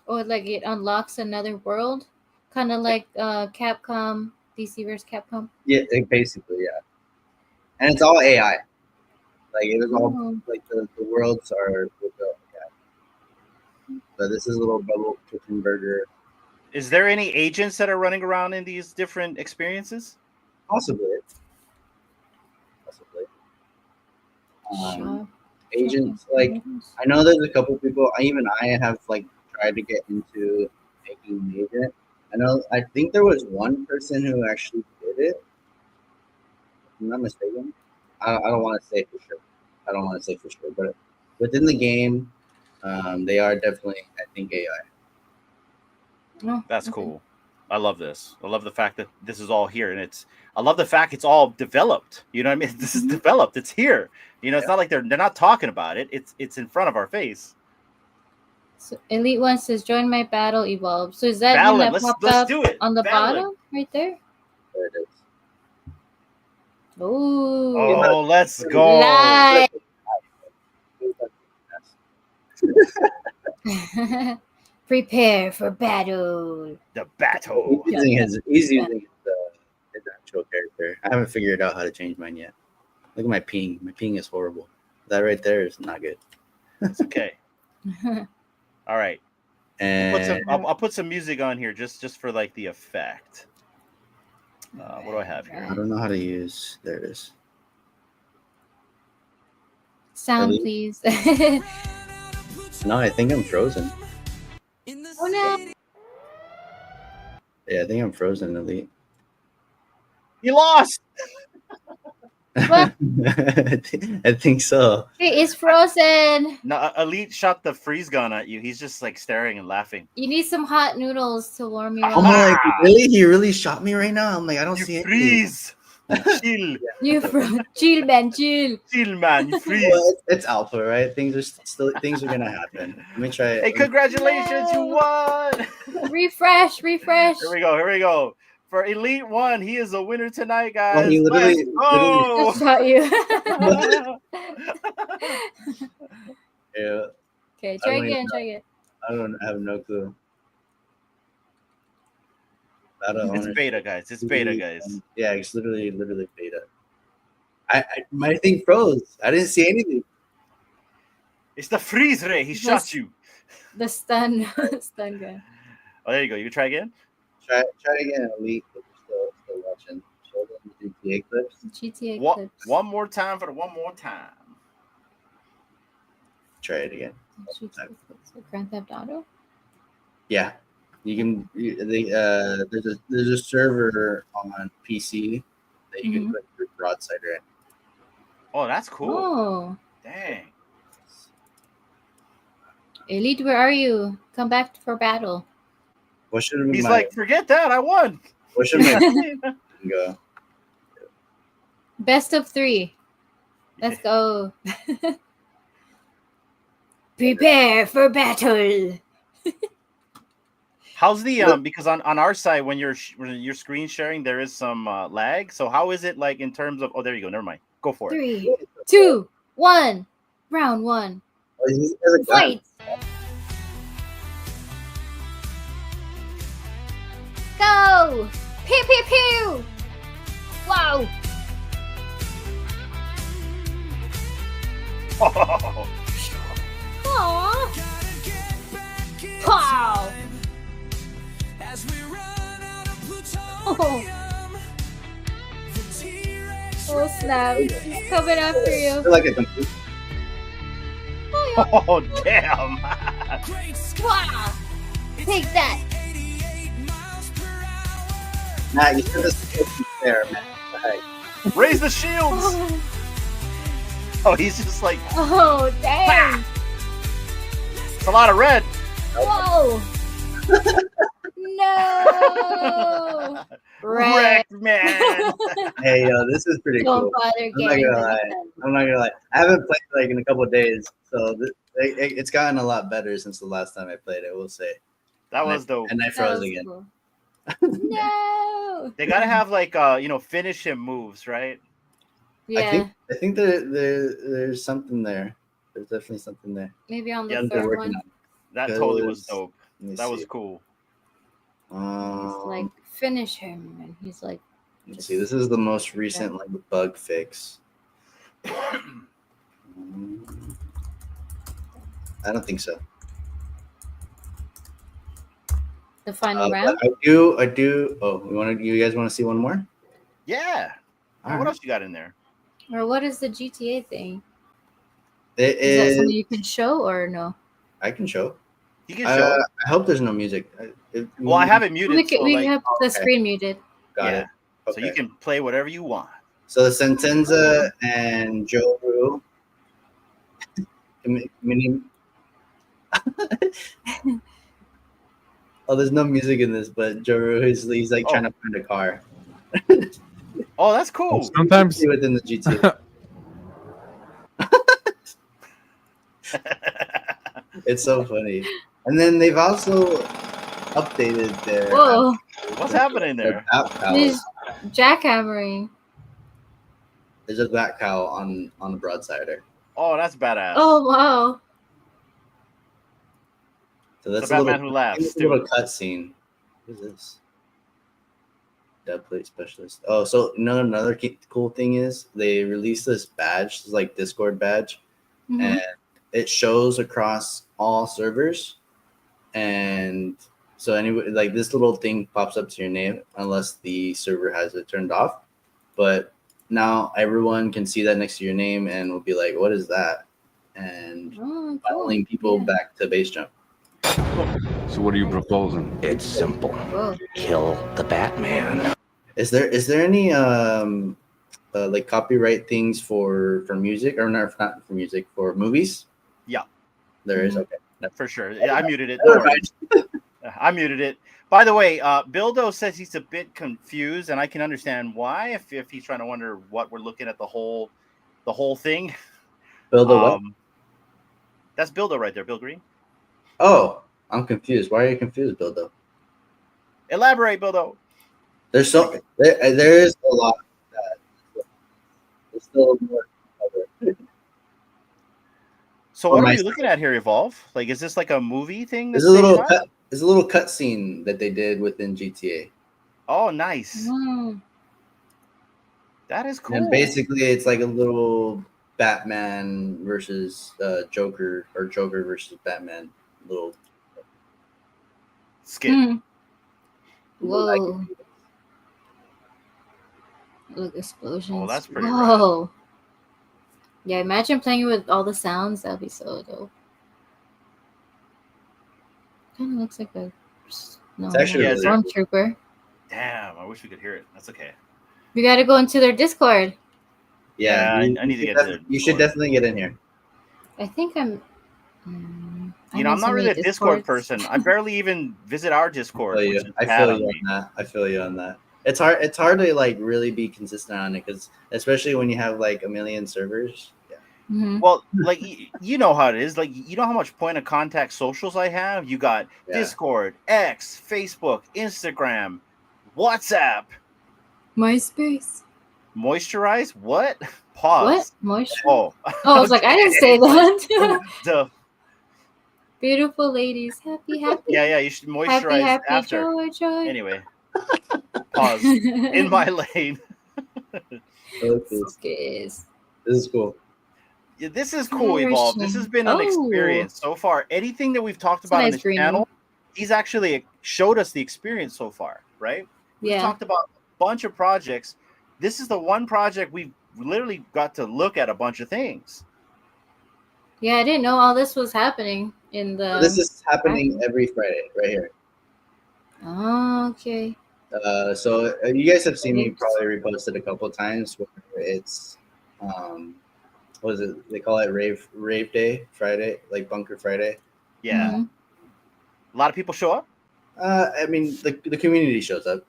Or like it unlocks another world, kind of like Capcom, DC vs. Capcom. Yeah, basically, yeah. And it's all AI. Like it was all like the worlds are with the AI. So this is a little bubble chicken burger. Is there any agents that are running around in these different experiences? Possibly. Agents, like I know there's a couple people. I have like tried to get into making an agent. I think there was one person who actually did it. If I'm not mistaken. I don't want to say for sure. But within the game, they are definitely, I think, AI. Oh, That's cool. I love this. I love the fact that this is all here, and I love the fact it's all developed. You know what I mean? This is developed. It's here. You know, it's not like they're not talking about it. It's in front of our face. So Elite One says, "Join my battle, Evlvd." So is that Valid. that popped Let's up do it. on the Valid. bottom right there? There it is. Oh, let's go. Live. Prepare for battle. The battle. He's using his actual character. I haven't figured out how to change mine yet. Look at my ping. My ping is horrible. That right there is not good. It's okay. All right. And I'll put some music on here just for like the effect. What do I have here? I don't know how to use. There it is. Sound, please. No, I think I'm frozen. Oh no! Yeah, I think I'm frozen, Elite. You lost. What? I think so. Hey, it's frozen. No, Elite shot the freeze gun at you. He's just like staring and laughing. You need some hot noodles to warm you I'm up. like, really? He really shot me right now? I'm like, I don't see You it. freeze. Chill. You chill, man, chill. Chill, man. You freeze. Well, it's alpha, right? Things are gonna happen. Let me try it. Hey, congratulations, you won. Refresh. Here we go. for Elite One. He is a winner tonight, Oh, guys. he Let's Just go. shot you. Yeah, Okay, I try don't even again. know. Try again. I don't have no clue. Out of It's ownership. beta, guys. It's beta, guys. Yeah, it's literally beta. My thing froze. I didn't see anything. It's the freeze ray. He shot you. The stun gun. Oh, there you go. You can try again. Try again, Elite. If you're still watching. Show them the GTA clips. GTA One, clips. one more time for the one more time. Try it again. GTA clips. Grand Theft Auto. Yeah, you can. There's a server on PC that you can put your Broadside in. Oh, that's cool. Oh, Dang. Elite, where are you? Come back for battle. What should He's like, forget that. I won. What should my go? Best of 3. Let's go. Prepare for battle. How's the because on our side when you're screen sharing there is some lag. So how is it like in terms of? Oh, there you go. Never mind. Go for it. 3, 2, 1. Round 1. Oh, he has a gun. Fight. Go. Pew pew pew. Wow. Oh, Aww. Wow. Oh. Oh snap! He's coming after you. I feel like a computer. oh damn. Wow. Take that. Nah, you should have there, man. What the heck? Raise the shields. Oh, he's just like Oh dang! it's a lot of red. Whoa! No! Red. Wrecked, man. Hey, this is pretty Don't cool. bother I'm not getting gonna lie. I'm not gonna lie. I haven't played like in a couple of days, so it's gotten a lot better since the last time I played. I will say. That was dope. And I That froze was again. cool. No! They gotta have like finish him moves, right? Yeah, I think there's something there. There's definitely something there. maybe on the Yeah, They're third working one. on it. That totally was Because- dope. Let me That was see. cool. He's like, finish him. And he's like, Let's see. This is the most recent like bug fix. I don't think so. the final But round? I do. Oh, you guys want to see one more? Yeah. All What right. else you got in there? Or what is the GTA thing? It Is that is. something you can show or no? I can show. You can show it. I hope there's no music. Well, I have it muted. We so, have the okay. screen muted. Got yeah. it. So you Okay. can play whatever you want. So Sentenza and Joru. Mini. Oh, there's no music in this, but Joru he's like trying to find a car. Oh, that's cool. Sometimes See within the GTA. It's so funny. And then they've also updated their. Whoa! What's happening there? Their app cowl. He's jackhammering. There's a back cowl on the Broadsider. Oh, that's badass. Oh wow! So that's The a Batman little, who laughs, it's a little cutscene. What is this? Dead plate specialist. Oh, so another cool thing is they released this badge, this like Discord badge, Mhm. and it shows across all servers. And so anyway, like this little thing pops up to your name unless the server has it turned off. But now everyone can see that next to your name and will be like, "What is that?" And Oh, cool. funneling people Yeah. back to base jump. So what are you proposing? It's simple. Whoa. Kill the Batman. Is there any like copyright things for music or not for music for movies? Yeah. There is. Mhm. Okay. For sure. Yeah, I muted it. Don't worry. I muted it. By the way, Bildo says he's a bit confused, and I can understand why if he's trying to wonder what we're looking at the whole thing. Build a what? That's Bildo right there, Bill Green. Oh, I'm confused. Why are you confused, Bildo? Elaborate, Bildo. There's there is a lot that there's still more to cover. So On what are my we looking at here, Evolve? Like, is this like a movie thing? There's That a they little shot? cut. There's a little cut scene that they did within GTA. Oh, nice. Mm. That is cool. And basically, it's like a little Batman versus Joker, or Joker versus Batman. Little skit. Mm. little Whoa. Look, explosions. Oh, that's pretty Whoa. Yeah, imagine playing with all the sounds. That'd be so dope. Kind of looks like a It's actually Yeah, really stormtrooper. Damn, I wish we could hear it. That's okay. We got to go into their Discord. Yeah, I need to get to You should definitely get in here. I think I'm. You know, I'm not really a Discord person. I barely even visit our Discord. I feel which you. is I bad feel on you me. on that. I feel you on that. It's hard. It's hard to like really be consistent on it, because especially when you have like a million servers. Yeah. Mhm. Well, like you know how it is. Like, you know how much point of contact socials I have. You got Discord, X, Facebook, Instagram, WhatsApp, MySpace. Moisturize. What? Pause. What? Moisture? Oh, Oh, I was like, I didn't say that. Duh. Beautiful ladies, happy. Yeah. You should moisturize happy, after. joy. Anyway, pause. In my lane. Skis. This is cool. Yeah, this is cool, Evolve. This has been an experience so far. Anything that we've talked about on this channel, he's actually showed us the experience so far, right? We've talked about a bunch of projects. This is the one project we've literally got to look at a bunch of things. Yeah, I didn't know all this was happening in the. This is happening every Friday, right here. Oh, okay. So you guys have seen me probably reposted a couple of times where it's, what is it? They call it rave day Friday, like Bunker Friday. Yeah. Mm-hmm. A lot of people show up. I mean, the community shows up.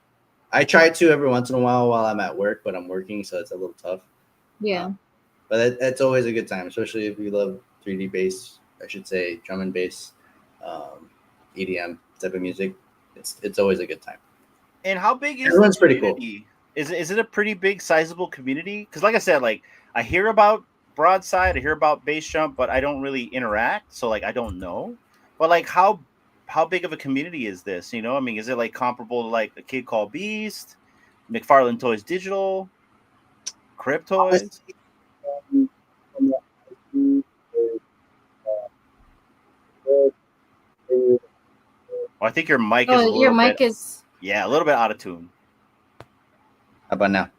I try to every once in a while I'm at work, but I'm working, so it's a little tough. Yeah. But that's always a good time, especially if you love 3D bass. I should say drum and bass, EDM type of music. It's always a good time. And how big is everyone's the pretty cool? Is it a pretty big, sizable community? Because like I said, like I hear about Broadside, I hear about Bass Jump, but I don't really interact, so like I don't know. But like how big of a community is this? You know, I mean, is it like comparable to like A Kid Called Beast, McFarlane Toys Digital, Cryptoids? I think your mic is a little bit, a little bit out of tune. How about now?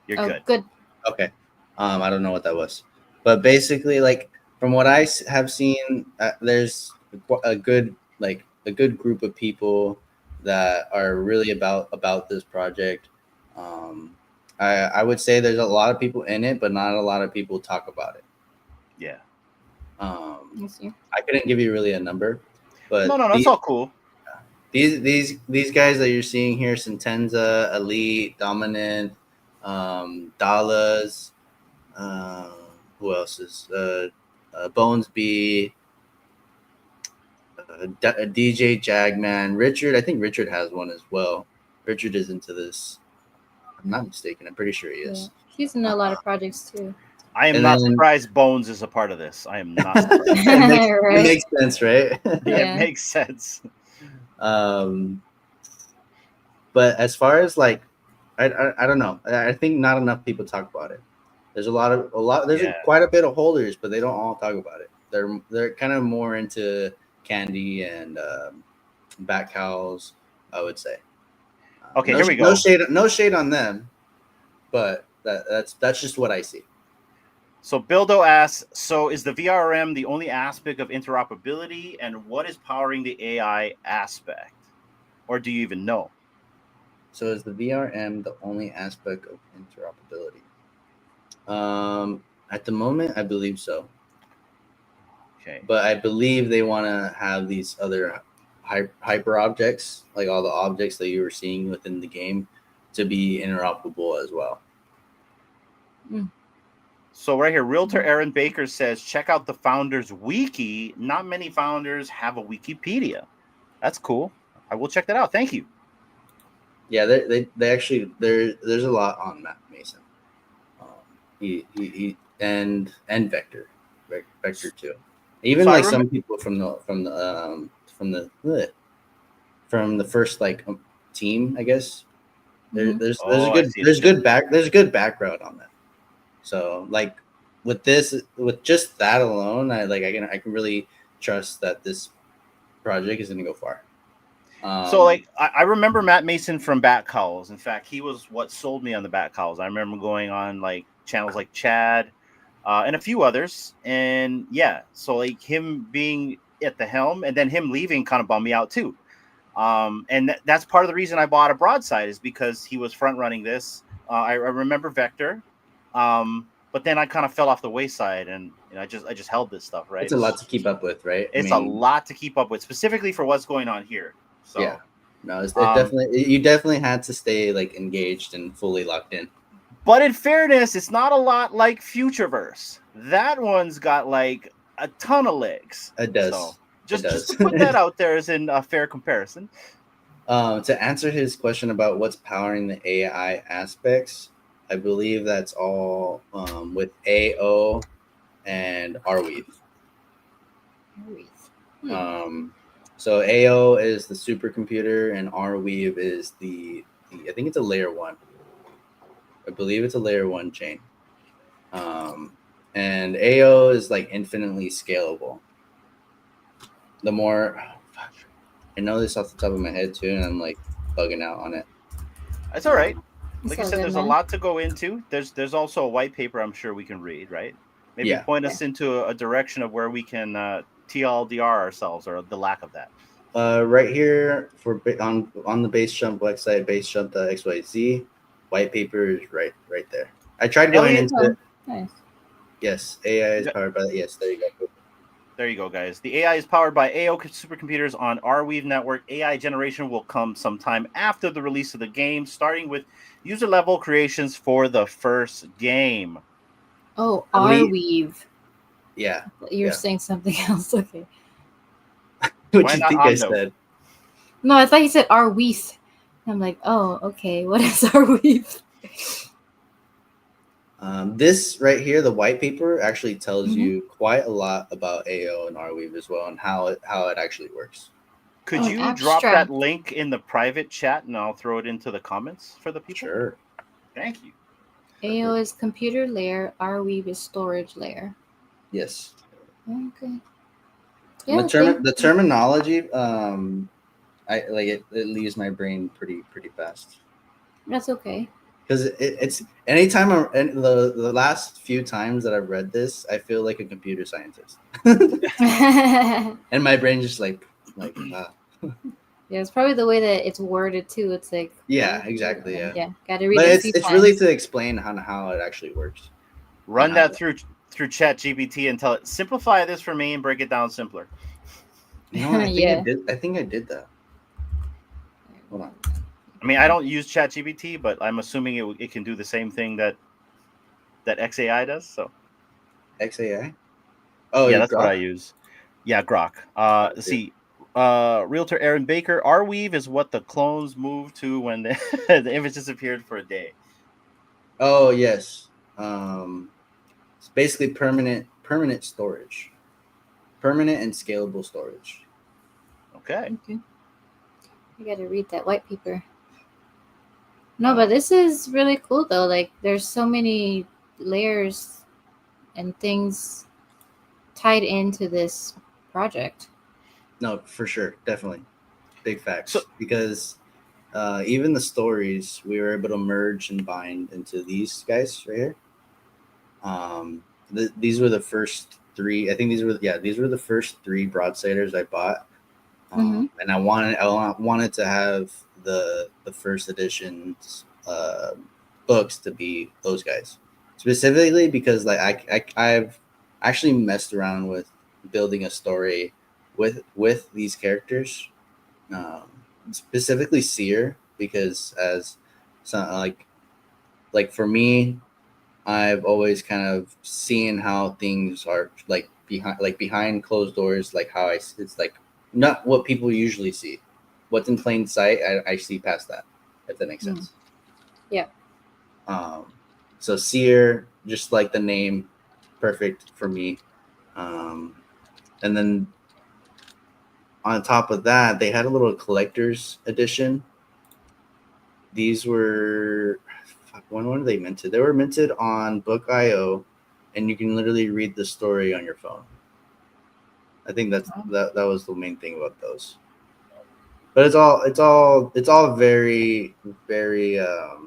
You're good. Good. Okay. I don't know what that was, but basically, like from what I have seen, there's a good group of people that are really about this project. I would say there's a lot of people in it, but not a lot of people talk about it. Yeah. I couldn't give you really a number, but no, that's all cool. These guys that you're seeing here, Sentenza, Elite, Dominant, Dallas, who else is Bones B, DJ Jagman, Richard. I think Richard has one as well. Richard is into this. I'm not mistaken. I'm pretty sure he is. Yeah. He's in a lot of projects too. I am not surprised Bones is a part of this. I am not surprised. It makes sense, right? Yeah, it makes sense. But as far as like, I don't know. I think not enough people talk about it. There's there's quite a bit of holders, but they don't all talk about it. They're kind of more into candy and bat cows, I would say. Okay, here we go. No shade on them, but that's just what I see. So Bildo asks, so is the VRM the only aspect of interoperability, and what is powering the AI aspect? Or do you even know? So is the VRM the only aspect of interoperability? At the moment, I believe so. Okay. But I believe they want to have these other hyper objects, like all the objects that you were seeing within the game, to be interoperable as well. So right here, Realtor Aaron Baker says, check out the founders wiki. Not many founders have a Wikipedia. That's cool. I will check that out. Thank you. Yeah, they actually there's a lot on Matt Mason. He and Vector too. Even So I like remember. some people from the first like team, I guess. Mhm. There's a Oh, I good see. I see. there's a good background on that. So like with just that alone, I can really trust that this project is gonna go far. So like I remember Matt Mason from Bat Calls. In fact, he was what sold me on the Bat Calls. I remember going on like channels like Chad and a few others. And yeah, so like him being at the helm and then him leaving kind of bummed me out too. And that's part of the reason I bought a Broadside is because he was front running this. I remember Vector, but then I kind of fell off the wayside, and I just held this stuff right. It's a lot to keep up with, right? I It's a mean, lot to keep up with, specifically for what's going on here. yeah. So No, it um, definitely you definitely had to stay like engaged and fully locked in. but in fairness, it's not a lot like Futureverse. That one's got like a ton of legs. It So does. It just does. to put that out there as in a fair comparison. To answer his question about what's powering the AI aspects, I believe that's all with AO and Arweave. So AO is the supercomputer and Arweave is the I think it's a layer 1. I believe it's a layer 1 chain. And AO is like infinitely scalable. The more I know this off the top of my head too, and I'm like bugging out on it. That's all right. It's Like I all said, good, there's a man. lot to go into. There's also a white paper I'm sure we can read, right? Maybe Yeah. point us into a direction of where we can TLDR ourselves or the lack of that. Right here on the base jump website, basejump.xyz, white paper is right there. I tried going Elliot, into Nice. yes, AI is powered by yes, there you go. there you go, guys. The AI is powered by AO supercomputers on Arweave network. AI generation will come sometime after the release of the game, starting with user level creations for the first game. Oh, Elite- Arweave. Yeah. You're Yeah. saying something else. Okay. What Why you not think I Ondo? said? No, I thought you said Arweave. I'm like, oh, okay. What is Arweave? This right here, the white paper, actually tells Mhm. you quite a lot about AO and Arweave as well, and how it actually works. Could Oh, an you drop abstract. that link in the private chat and I'll throw it into the comments for the people? Sure. Thank you. AO is computer layer. Arweave is storage layer. Yes. Okay. The terminology, I like it leaves my brain pretty fast. That's okay. Because it's anytime the last few times that I've read this, I feel like a computer scientist, Yeah, and my brain just like it's probably the way that it's worded too. It's like yeah, exactly, yeah. yeah. Got to read But it a few it's times. really to explain how it actually works. Run that through Chat GPT and tell it simplify this for me and break it down simpler. You know what? I think Yeah. I think I did that. Hold on. I mean, I don't use Chat GPT, but I'm assuming it can do the same thing that XAI does. So XAI. Oh yeah, yeah, that's what I Grok? use. Yeah, Grok. Grok, See, Realtor Aaron Baker. Arweave is what the clones moved to when the image disappeared for a day. Oh yes. It's basically permanent storage, permanent and scalable storage. Okay. I got to read that white paper. No, but this is really cool though. Like, there's so many layers and things tied into this project. No, for sure, definitely, big facts. So- Because even the stories we were able to merge and bind into these guys right here. These were the first 3. I think these were the first 3 broadsiders I bought, and I wanted to have the first edition's books to be those guys specifically because like I've actually messed around with building a story with these characters, specifically Seer, because as some like for me, I've always kind of seen how things are like behind closed doors, like how it's like not what people usually see. What's in plain sight, I see past that. if that makes sense. Yeah. So seer, just like the name, perfect for me. And then on top of that, they had a little collector's edition. These were, when were they minted? They were minted on Book.io, and you can literally read the story on your phone. I think that was the main thing about those. But it's all very, very how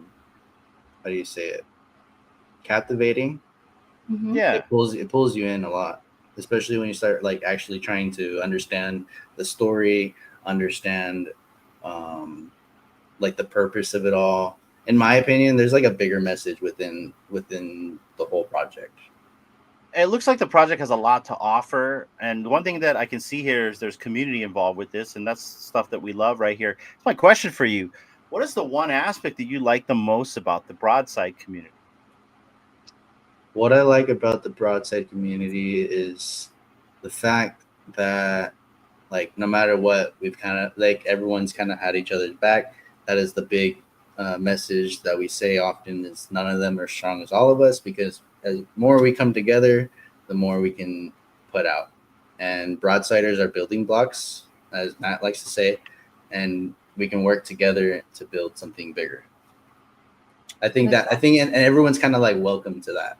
do you say it? Captivating. Mm-hmm. Yeah. It pulls you in a lot, especially when you start like actually trying to understand the story, understand like the purpose of it all. In my opinion, there's like a bigger message within the whole project. It looks like the project has a lot to offer, and one thing that I can see here is there's community involved with this, and that's stuff that we love right here. My question for you: what is the one aspect that you like the most about the Broadside community? What I like about the Broadside community is the fact that like no matter what, we've kind of like everyone's kind of had each other's back. That is the big message that we say often is none of them are strong as all of us, because as more we come together, the more we can put out. And Broadsiders are building blocks, as Matt likes to say, and we can work together to build something bigger. I think and everyone's kind of like welcome to that.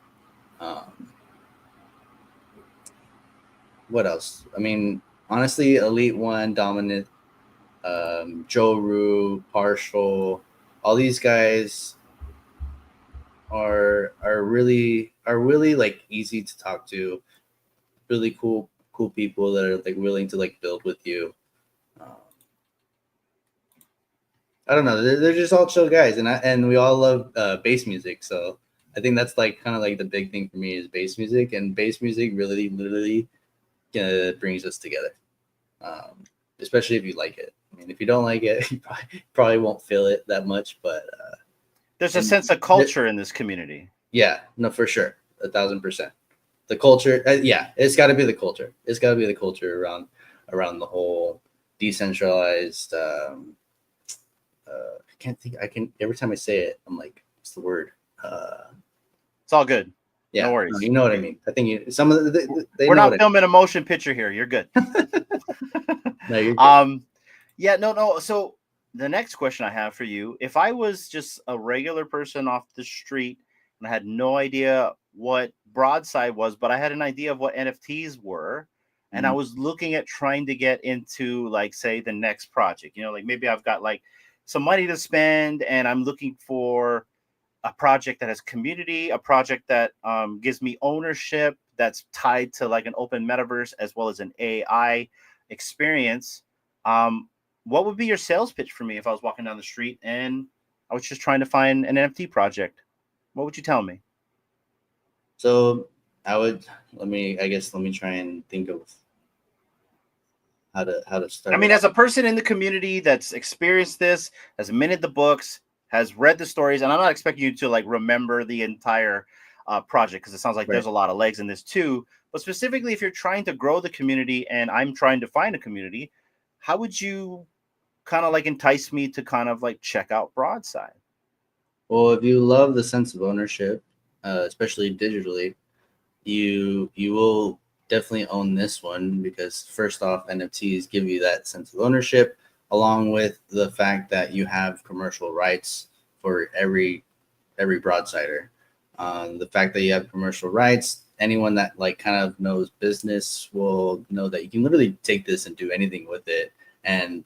What else? I mean, honestly, Elite One, Dominant, Joru, Partial, all these guys are really like easy to talk to, really cool people that are like willing to like build with you. I don't know, they're just all chill guys, and we all love bass music, so I think that's like kind of like the big thing for me is bass music, and bass music really literally brings us together, especially if you like it. I mean, if you don't like it, you probably won't feel it that much, but There's a sense of culture in this community. Yeah, no, for sure, 1,000%. The culture, yeah, it's got to be the culture. It's got to be the culture around the whole decentralized. I can't think. I can every time I say it, I'm like, what's the word? It's all good. Yeah, No worries. You know what I mean. I think some of they we're know not filming a motion picture here. You're good. No, you're good. Yeah, no. So the next question I have for you: if I was just a regular person off the street and I had no idea what Broadside was, but I had an idea of what NFTs were, and I was looking at trying to get into, like, say, the next project, like maybe I've got like some money to spend and I'm looking for a project that has community, a project that gives me ownership, that's tied to like an open metaverse as well as an AI experience. What would be your sales pitch for me if I was walking down the street and I was just trying to find an NFT project? What would you tell me? So let me try and think of how to start. I mean, as a person in the community that's experienced this, has minted the books, has read the stories, and I'm not expecting you to like remember the entire project, because it sounds like there's a lot of legs in this too. But specifically, if you're trying to grow the community and I'm trying to find a community, how would you kind of like entice me to kind of like check out Broadside? Well, if you love the sense of ownership, especially digitally, you will definitely own this one, because first off, NFTs give you that sense of ownership, along with the fact that you have commercial rights for every Broadsider. The fact that you have commercial rights, anyone that like kind of knows business will know that you can literally take this and do anything with it and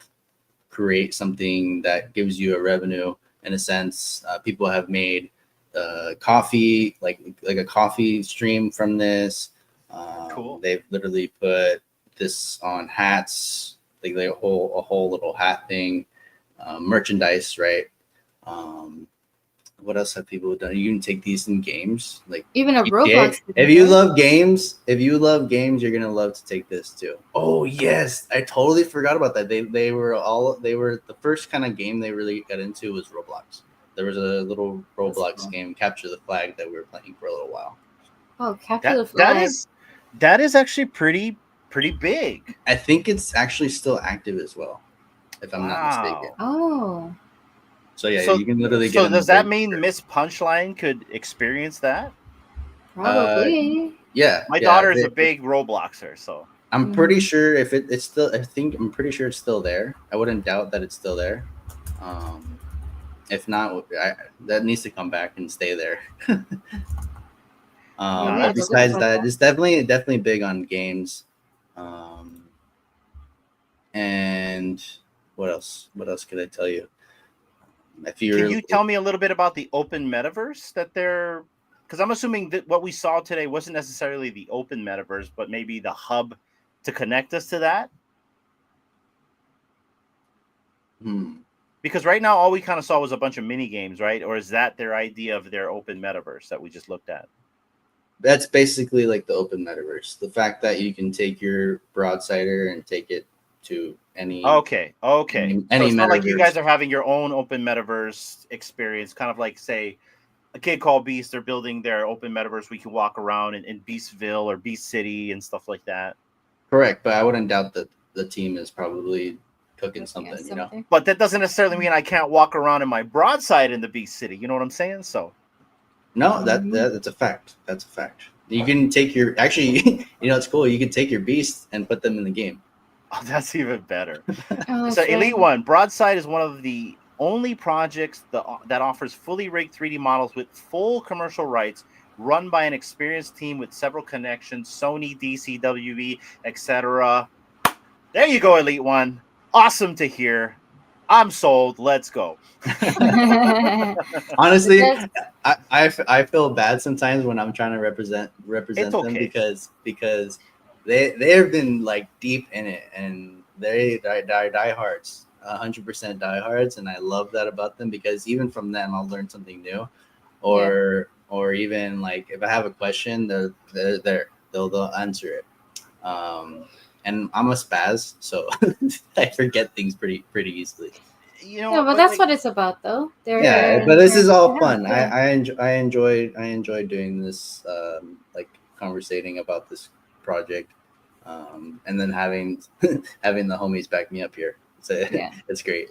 create something that gives you a revenue. In a sense, people have made coffee, like a coffee stream from this. Cool. They've literally put this on hats, like a whole little hat thing, merchandise, right? What else have people done? You can take these in games, like Even a Roblox. If you love games, you're gonna love to take this too. Oh yes, I totally forgot about that. They were the first kind of game they really got into was Roblox. There was a little Roblox game, Capture the Flag, that we were playing for a little while. Oh, Capture the Flag. That is actually pretty big. I think it's actually still active as well, if I'm not mistaken. Oh. So yeah, So you can literally get. so in the does that break mean for- Miss Punchline could experience that? Probably. Yeah, My yeah. daughter is a big Robloxer, so I'm pretty sure if it's still, I'm pretty sure it's still there. I wouldn't doubt that it's still there. If not, that needs to come back and stay there. Yeah, we no, have But to look besides about that, that. it's definitely big on games. And what else? What else could I tell you? If can you're you tell me a little bit about the open metaverse that they're? Because I'm assuming that what we saw today wasn't necessarily the open metaverse, but maybe the hub to connect us to that. Because right now all we kind of saw was a bunch of mini games, right? Or is that their idea of their open metaverse that we just looked at? That's basically like the open metaverse. The fact that you can take your broadsider and take it to Okay. So any it's not like you metaverse. guys are having your own open metaverse experience, kind of like, say, a kid called Beast. They're building their open metaverse. We can walk around in Beastville or Beast City and stuff like that. Correct, but I wouldn't doubt that the team is probably cooking Looking at something, you know? something. But that doesn't necessarily mean I can't walk around in my broadside in the Beast City. You know what I'm saying? So No, that's a fact. That's a fact. You can take your actually, it's cool. You can take your beast and put them in the game. that's even better. Oh, So that's Elite right. One, Broadside is one of the only projects that offers fully rigged 3D models with full commercial rights, run by an experienced team with several connections, Sony, DC, WB, etc. There you go, Elite One. Awesome to hear. I'm sold. Let's go. Honestly, That's- I feel bad sometimes when I'm trying to represent It's them okay. because they have been like deep in it and they diehards, 100% diehards, and I love that about them because even from them I'll learn something new, or even like if I have a question, they're there, they'll answer it. And I'm a spaz, so I forget things pretty easily. You know yeah, what? but that's what it's about, though. Yeah, but this is all Yeah, fun. yeah. I enjoy doing this, like conversating about this project, and then having having the homies back me up here. So Yeah. it's great.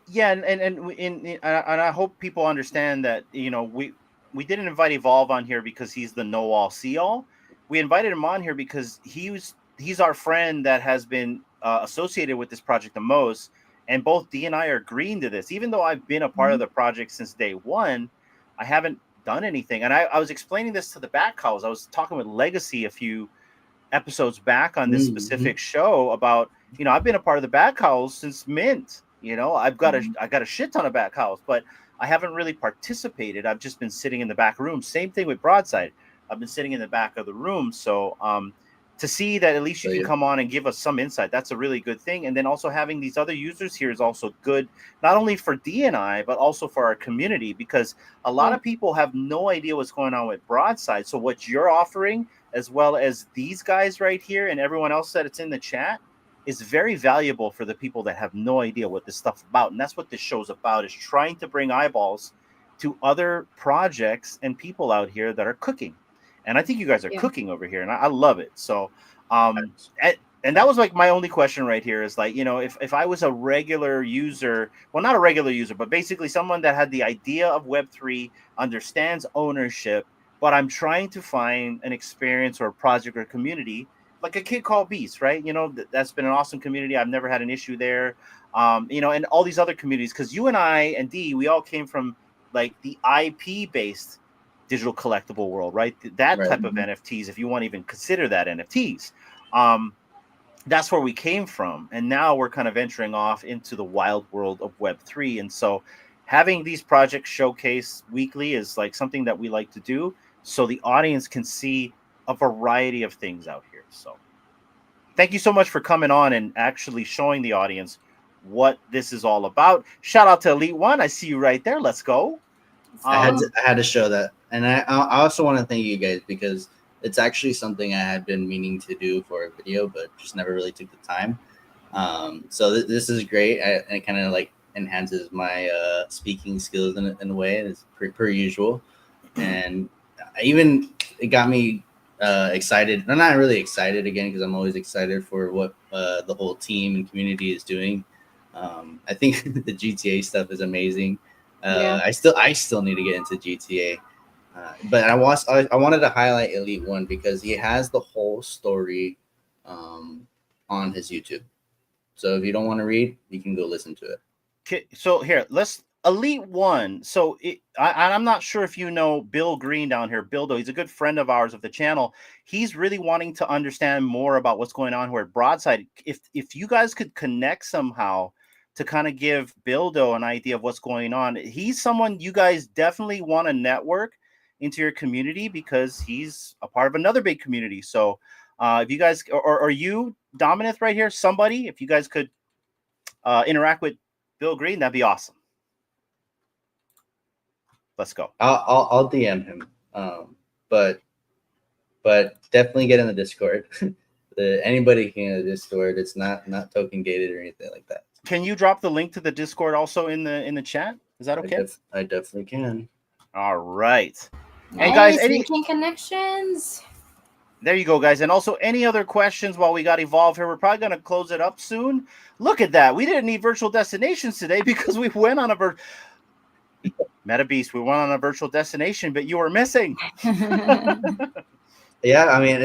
Yeah, and I hope people understand that we didn't invite Evolve on here because he's the know all see all. We invited him on here because he's our friend that has been associated with this project the most, and both D and I are agreeing to this. Even though I've been a part of the project since day one, I haven't done anything. And I was explaining this to the back calls. I was talking with Legacy a few episodes back on this specific show about I've been a part of the back calls since Mint. I've got I got a shit ton of back calls, but I haven't really participated. I've just been sitting in the back room. Same thing with Broadside. I've been sitting in the back of the room. So to see that at least you can come on and give us some insight, that's a really good thing. And then also having these other users here is also good, not only for D and I, but also for our community, because a lot of people have no idea what's going on with Broadside. So what you're offering, as well as these guys right here and everyone else that it's in the chat, is very valuable for the people that have no idea what this stuff's about. And that's what this show's about, is trying to bring eyeballs to other projects and people out here that are cooking. And I think you guys are cooking over here, and I love it. So and that was like my only question right here is like, if I was a regular user, well, not a regular user, but basically someone that had the idea of Web3, understands ownership, but I'm trying to find an experience or a project or community, like a kid called Beast, right? That's been an awesome community. I've never had an issue there. And all these other communities, because you and I and D, we all came from like the IP based digital collectible world, right? That type of NFTs, if you want to even consider that NFTs. That's where we came from. And now we're kind of venturing off into the wild world of Web3. And so having these projects showcase weekly is like something that we like to do, so the audience can see a variety of things out here. So thank you so much for coming on and actually showing the audience what this is all about. Shout out to Elite One. I see you right there. Let's go. I had to show that, and I also want to thank you guys because it's actually something I had been meaning to do for a video, but just never really took the time. So this is great. It kind of like enhances my speaking skills in a way. It's per usual, and it got me excited. I'm not really excited again because I'm always excited for what the whole team and community is doing. I think the GTA stuff is amazing. Yeah. I still need to get into GTA. But I wanted to highlight Elite One because he has the whole story on his YouTube. So if you don't want to read, you can go listen to it. Okay, so here, let's Elite One. So I'm not sure if you know Bill Green down here. Bildo, he's a good friend of ours of the channel. He's really wanting to understand more about what's going on here at Broadside. If you guys could connect somehow to kind of give Bildo an idea of what's going on, he's someone you guys definitely want to network into your community because he's a part of another big community. So if you guys or you, Dominith, right here, somebody, if you guys could interact with Bill Green, that'd be awesome. Let's go. I'll DM him. But definitely get in the Discord. Anybody can get in the Discord. It's not token gated or anything like that. Can you drop the link to the Discord also in the chat? Is that okay? I definitely can. All right. Nice. And guys, making connections. There you go, guys. And also, any other questions while we got Evolve here? We're probably going to close it up soon. Look at that. We didn't need virtual destinations today because we went on a Metabeast. We went on a virtual destination, but you were missing. Yeah, I mean,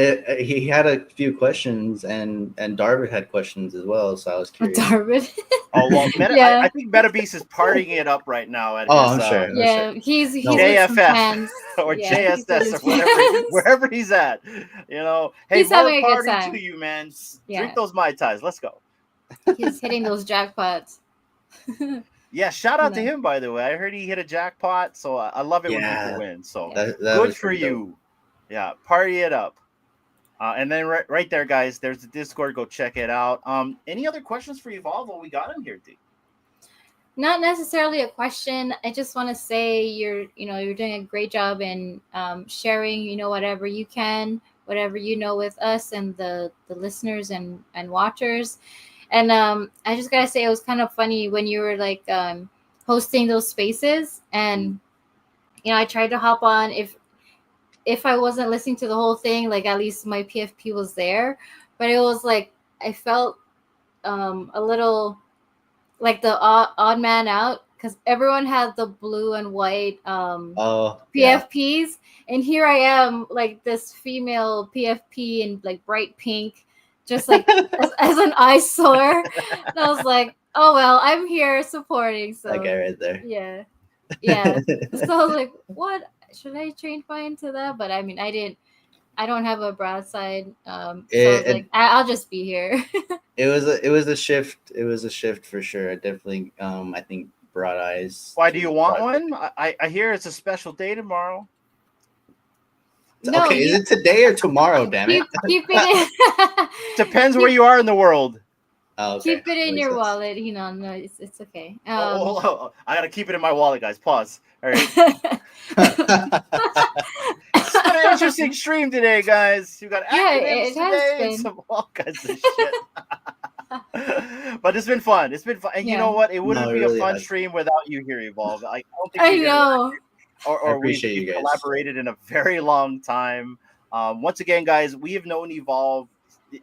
he had a few questions, and Darvid had questions as well. So I was curious. Darvid. Oh well, Yeah. I think Metabeast is partying it up right now. At Oh, his, I'm sure. Yeah, he's with some JFF fans. or Yeah, JSS or wherever he's at. You know, hey, He's more having a good party time. to you, man. Yeah. Drink those Mai Tais. Let's go. He's hitting those jackpots. Yeah, shout out to him, by the way. I heard he hit a jackpot, so I love it when people win. So That good was for pretty you. dope. Yeah, party it up. And then right there, guys, there's the Discord. Go check it out. Any other questions for Evolve while we got him here, D? Not necessarily a question. I just want to say you're doing a great job in sharing, whatever you can, whatever you know with us and the listeners and watchers. And I just gotta say it was kind of funny when you were like hosting those spaces, and I tried to hop on if I wasn't listening to the whole thing, like at least my PFP was there, but it was like I felt a little like the odd man out because everyone had the blue and white PFPs, and here I am like this female PFP in like bright pink, just like as an eyesore. And I was like, oh well, I'm here supporting. So That guy right there. yeah. So I was like, what? Should I change mine to that? But I mean, I don't have a Broadside. So I was like, I'll just be here. It was a shift. It was a shift for sure. I definitely I think Broad Eyes. Why do you want one? I hear it's a special day tomorrow. No, okay, is it today or tomorrow? Damn it! Keep it. Depends where you are in the world. Oh, okay. Keep it in Makes your sense. wallet. No, it's okay. I gotta keep it in my wallet, guys. Pause. All right. It's been an interesting stream today, guys. You got acronyms it has today been. and some all kinds of shit. But it's been fun. It's been fun. And you know what? It wouldn't be really a fun has. stream without you here, Evolve. I don't think I we know. or I appreciate we've you guys. collaborated in a very long time. Once again, guys, we have known Evolve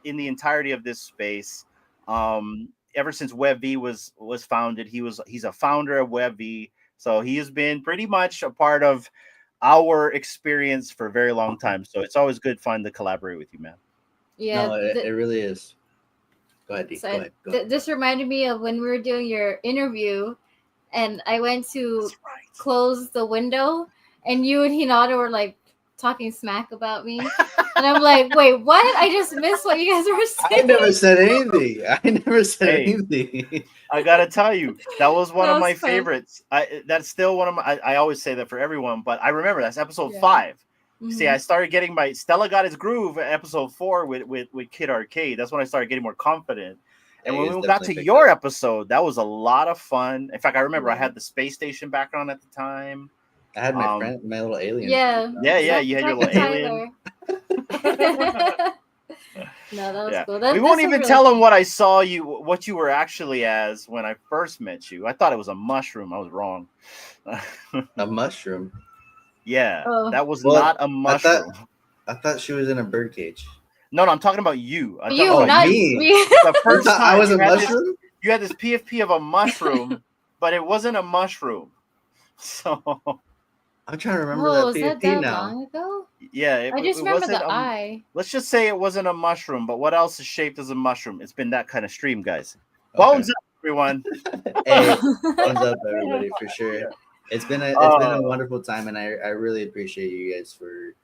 in the entirety of this space. Ever since Evlvd was founded, he's a founder of Evlvd. So he has been pretty much a part of our experience for a very long time. So it's always good fun to collaborate with you, man. Yeah. No, it really is. Go ahead, Dee. So Go ahead. this reminded me of when we were doing your interview, and I went to close the window, and you and Hinata were like talking smack about me, and I'm like, wait, what? I just missed what you guys were saying. I never said anything. Anything. I gotta tell you, that was one That of my was fun. favorites. That's still one of my. I always say that for everyone, but I remember that's episode 5. Mhm. See, I started getting my Stella got his groove at episode 4 with Kid Arcade. That's when I started getting more confident. And Yeah, when he we was got to definitely your picked episode, that was a lot of fun. In fact, I remember I Yeah. had the space station background at the time. I had my friend, my little alien. Yeah. Yeah, you had your little alien. No, that was Yeah. cool. We won't even tell him what I saw you, what you were actually as when I first met you. I thought it was a mushroom. I was wrong. A mushroom. Yeah, Oh. that was Well, not a mushroom. I thought she was in a bird cage. No, I'm talking about you. I'm You, talking about not me. me. the first I thought time I was a you had mushroom. you had this PFP of a mushroom, but it wasn't a mushroom. So I'm trying to remember Oh, that was that PFP now. long ago? yeah, I just it remember wasn't. the eye. Let's just say it wasn't a mushroom, but what else is shaped as a mushroom? It's been that kind of stream, guys. Okay. Bones up, everyone. Hey, thumbs up, everybody, for sure. It's been a Oh, wonderful time, and I really appreciate you guys for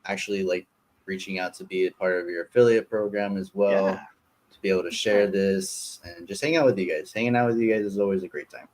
actually like reaching out to be a part of your affiliate program as well, yeah. to be able to share this and just hang out with you guys. Hanging out with you guys is always a great time.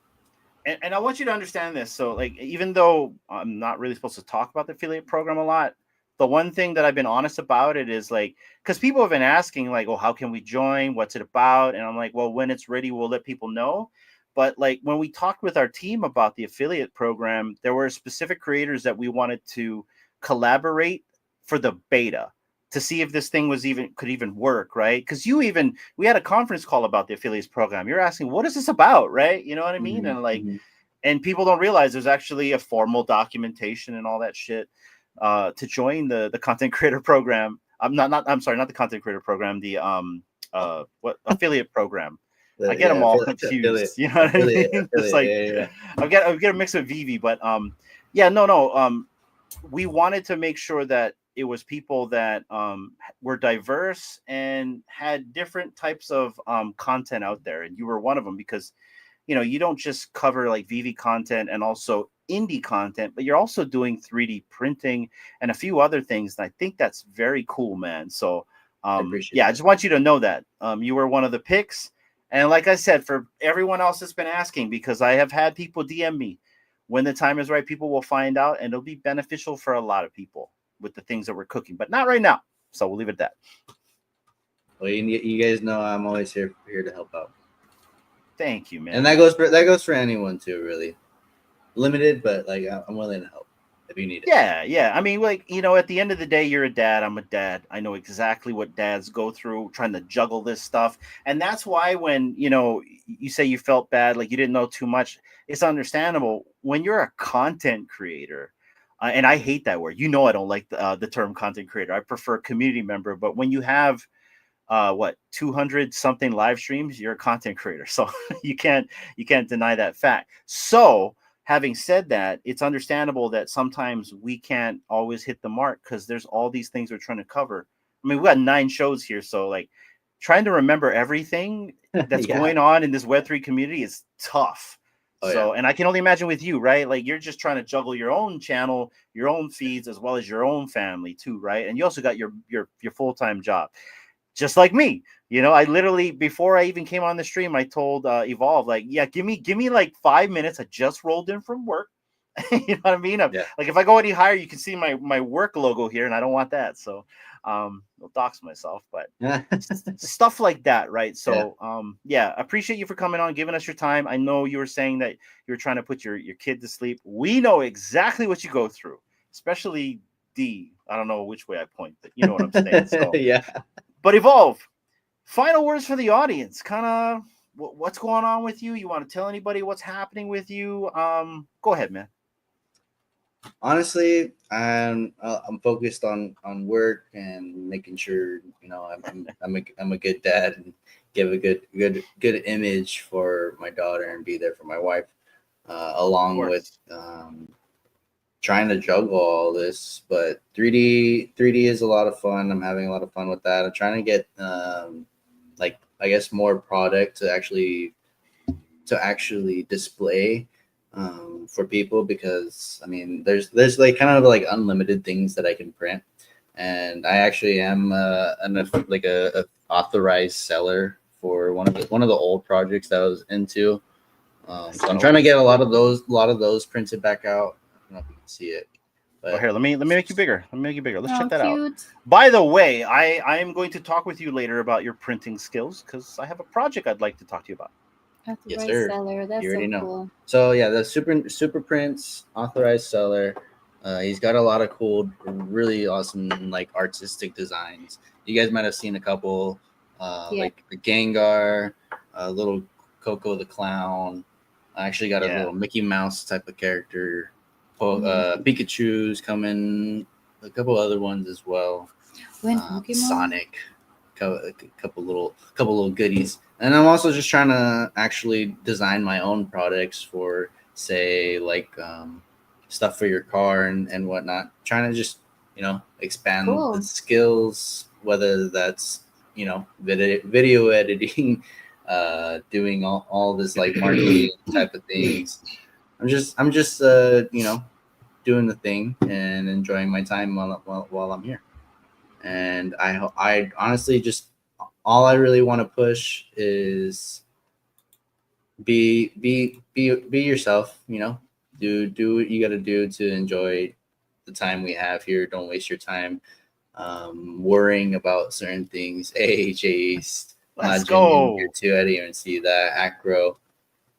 And I want you to understand this. So, like, even though I'm not really supposed to talk about the affiliate program a lot, the one thing that I've been honest about it is like, because people have been asking, like, oh, how can we join? What's it about? And I'm like, well, when it's ready, we'll let people know. But like when we talked with our team about the affiliate program, there were specific creators that we wanted to collaborate for the beta to see if this thing was even could even work, right? Because we had a conference call about the affiliates program. You're asking, what is this about, right? You know what I mean? And like, and people don't realize there's actually a formal documentation and all that shit to join the content creator program. I'm sorry, not the content creator program, the what affiliate program. I get them all confused. You know what I mean? It's like Yeah. I get a mix of Vivi, but yeah, no. We wanted to make sure that it was people that were diverse and had different types of content out there, and you were one of them because you don't just cover like VV content and also indie content, but you're also doing 3D printing and a few other things. And I think that's very cool, man. So I appreciate yeah, I just want you to know that you were one of the picks. And like I said, for everyone else that's been asking, because I have had people DM me, when the time is right, people will find out, and it'll be beneficial for a lot of people with the things that we're cooking, but not right now. So we'll leave it at that. Well, you guys know I'm always here to help out. Thank you, man. And that goes for anyone too, really. Limited, but like I'm willing to help if you need it. Yeah. I mean, like, at the end of the day, you're a dad. I'm a dad. I know exactly what dads go through trying to juggle this stuff. And that's why when, you say you felt bad, like you didn't know too much, it's understandable. When you're a content creator, and I hate that word. I don't like the term content creator. I prefer community member. But when you have 200 something live streams, you're a content creator. So you can't deny that fact. So having said that, it's understandable that sometimes we can't always hit the mark because there's all these things we're trying to cover. I mean, we got 9 shows here, so like trying to remember everything that's going on in this Web3 community is tough. And I can only imagine with you, right? Like you're just trying to juggle your own channel, your own feeds, as well as your own family too, right? And you also got your full-time job. Just like me, I literally, before I even came on the stream, I told Evlvd, like, yeah, give me like 5 minutes. I just rolled in from work. You know what I mean? Like if I go any higher, you can see my work logo here, and I don't want that. So I'll dox myself, but stuff like that, right? So appreciate you for coming on, giving us your time. I know you were saying that you were trying to put your kid to sleep. We know exactly what you go through, especially D. I don't know which way I point, but you know what I'm saying. So But Evlvd, final words for the audience. Kind of what's going on with you? You want to tell anybody what's happening with you? Go ahead, man. Honestly, I'm focused on work and making sure I'm a good dad and give a good image for my daughter and be there for my wife, along with trying to juggle all this. But 3D is a lot of fun. I'm having a lot of fun with that. I'm trying to get I guess more product to actually display for people, because I mean there's like kind of like unlimited things that I can print, and I actually am a authorized seller for one of the old projects that I was into. So I'm trying to get a lot of those printed back out. I don't know if you can see it. But here, let me make you bigger. Let's check that cute. out. By the way, I am going to talk with you later about your printing skills because I have a project I'd like to talk to you about. Yes, sir. Seller. That's you already know. Cool. So yeah, the super prints authorized seller. He's got a lot of cool, really awesome like artistic designs. You guys might have seen a couple, like the Gengar, little Coco the Clown. I actually got a little Mickey Mouse type of character. Pikachu's coming, a couple other ones as well. Sonic, a couple little goodies. And I'm also just trying to actually design my own products for say like stuff for your car and whatnot. Trying to just expand Cool. the skills, whether that's video editing, doing all this like marketing type of things. I'm just doing the thing and enjoying my time while I'm here. And I honestly just all I really want to push is be yourself. Do what you got to do to enjoy the time we have here. Don't waste your time worrying about certain things. Jace, Let's Majin go. here too. I didn't even see that. Acro.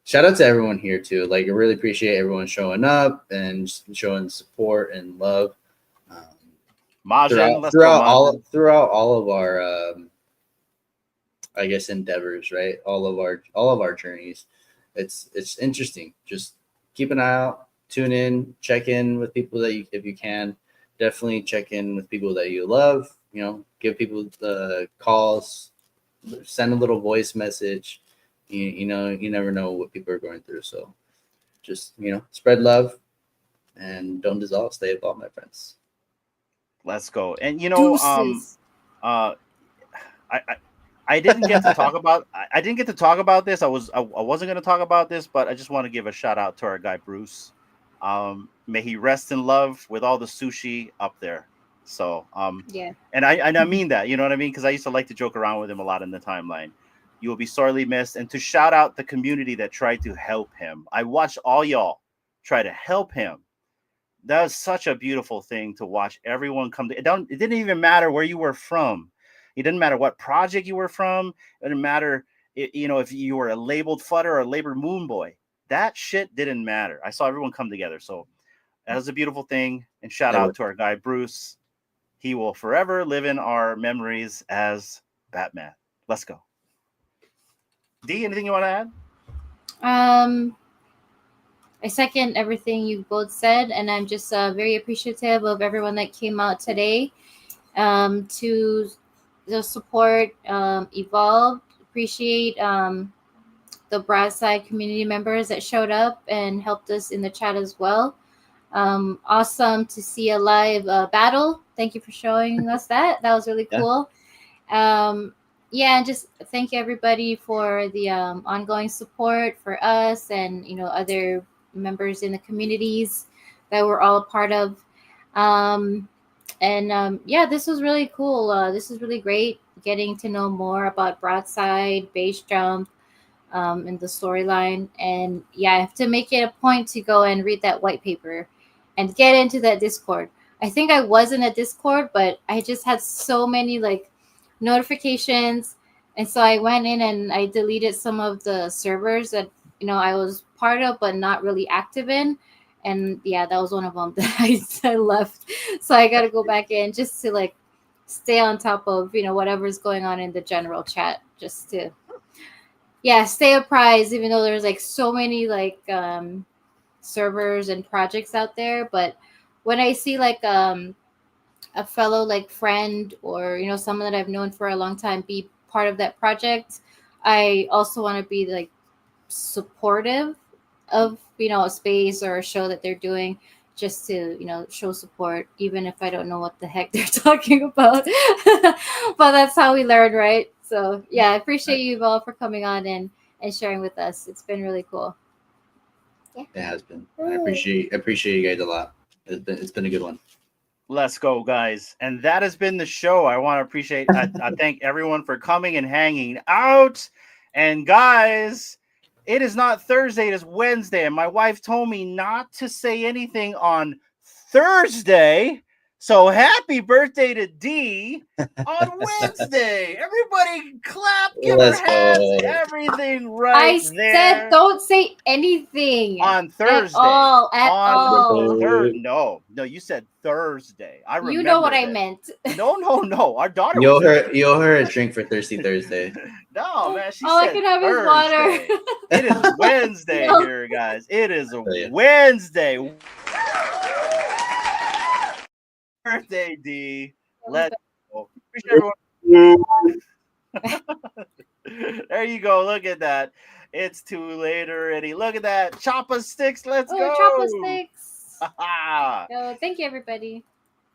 Shout out to everyone here too. Like I really appreciate everyone showing up and showing support and love. Majin, let's go, Throughout all of our I guess endeavors, right? All of our journeys. It's interesting. Just keep an eye out, tune in, check in with people that if you can, definitely check in with people that you love. Give people the calls, send a little voice message. You never know what people are going through. So just spread love and don't dissolve. Stay evolved, my friends. Let's go. And Deuces. I didn't get to talk about this. I wasn't going to talk about this, but I just want to give a shout out to our guy Bruce. May he rest in love with all the sushi up there. So Yeah. and I mean that, you know what I mean, because I used to like to joke around with him a lot in the timeline. You will be sorely missed. And to shout out the community that tried to help him. I watched all y'all try to help him. That was such a beautiful thing to watch everyone come to. It didn't even matter where you were from. It didn't matter what project you were from. It didn't matter, if you were a labeled Flutter or a labeled Moon Boy. That shit didn't matter. I saw everyone come together. So that was a beautiful thing. And shout out to our guy Bruce. He will forever live in our memories as Batman. Let's go. D, anything you want to add? I second everything you both said, and I'm just very appreciative of everyone that came out today to support Evlvd. Appreciate the Broadside community members that showed up and helped us in the chat as well. Awesome to see a live battle. Thank you for showing us that. That was really cool. And just thank you everybody for the ongoing support for us and other members in the communities that we're all a part of. This was really cool. This is really great getting to know more about Broadside, Base Jump, and the storyline. And I have to make it a point to go and read that white paper and get into that Discord. I think I was in a Discord, but I just had so many notifications, and so I went in and I deleted some of the servers that I was part of but not really active in, and that was one of them that I left. So I got to go back in just to stay on top of whatever's going on in the general chat, just to stay apprised, even though there's so many servers and projects out there. But when I see a fellow friend or someone that I've known for a long time be part of that project, I also want to be supportive of a space or a show that they're doing, just to show support, even if I don't know what the heck they're talking about. But that's how we learn, right? So I appreciate you all for coming on and sharing with us. It's been really cool. It has been. I appreciate you guys a lot. It's been a good one. Let's go, guys. And that has been the show. I want to I thank everyone for coming and hanging out. And guys, it is not Thursday, it is Wednesday. And my wife told me not to say anything on Thursday. So happy birthday to D on Wednesday. Everybody clap, give her hands, everything right there. I said don't say anything on Thursday. At all. No, you said Thursday. I remember. You know what I meant. No. Our daughter. You owe her a drink for Thirsty Thursday. No, man. She all said I can have Thursday. is water. It is Wednesday here, guys. It is a Wednesday. Birthday, D. Let's go. Appreciate everyone. There you go. Look at that. It's too late already. Look at that. Choppa sticks. Let's Oh, go. chocolate sticks. Ah. Oh, thank you, everybody.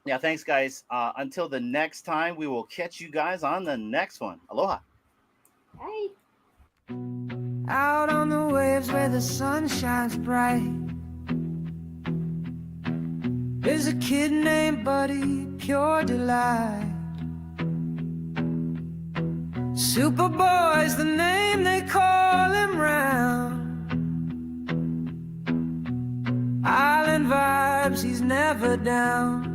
Yeah, thanks, guys. Until the next time, we will catch you guys on the next one. Aloha. Bye. Out on the waves where the sun shines bright, there's a kid named Buddy, pure delight. Superboy's the name they call him round. Island vibes, he's never down.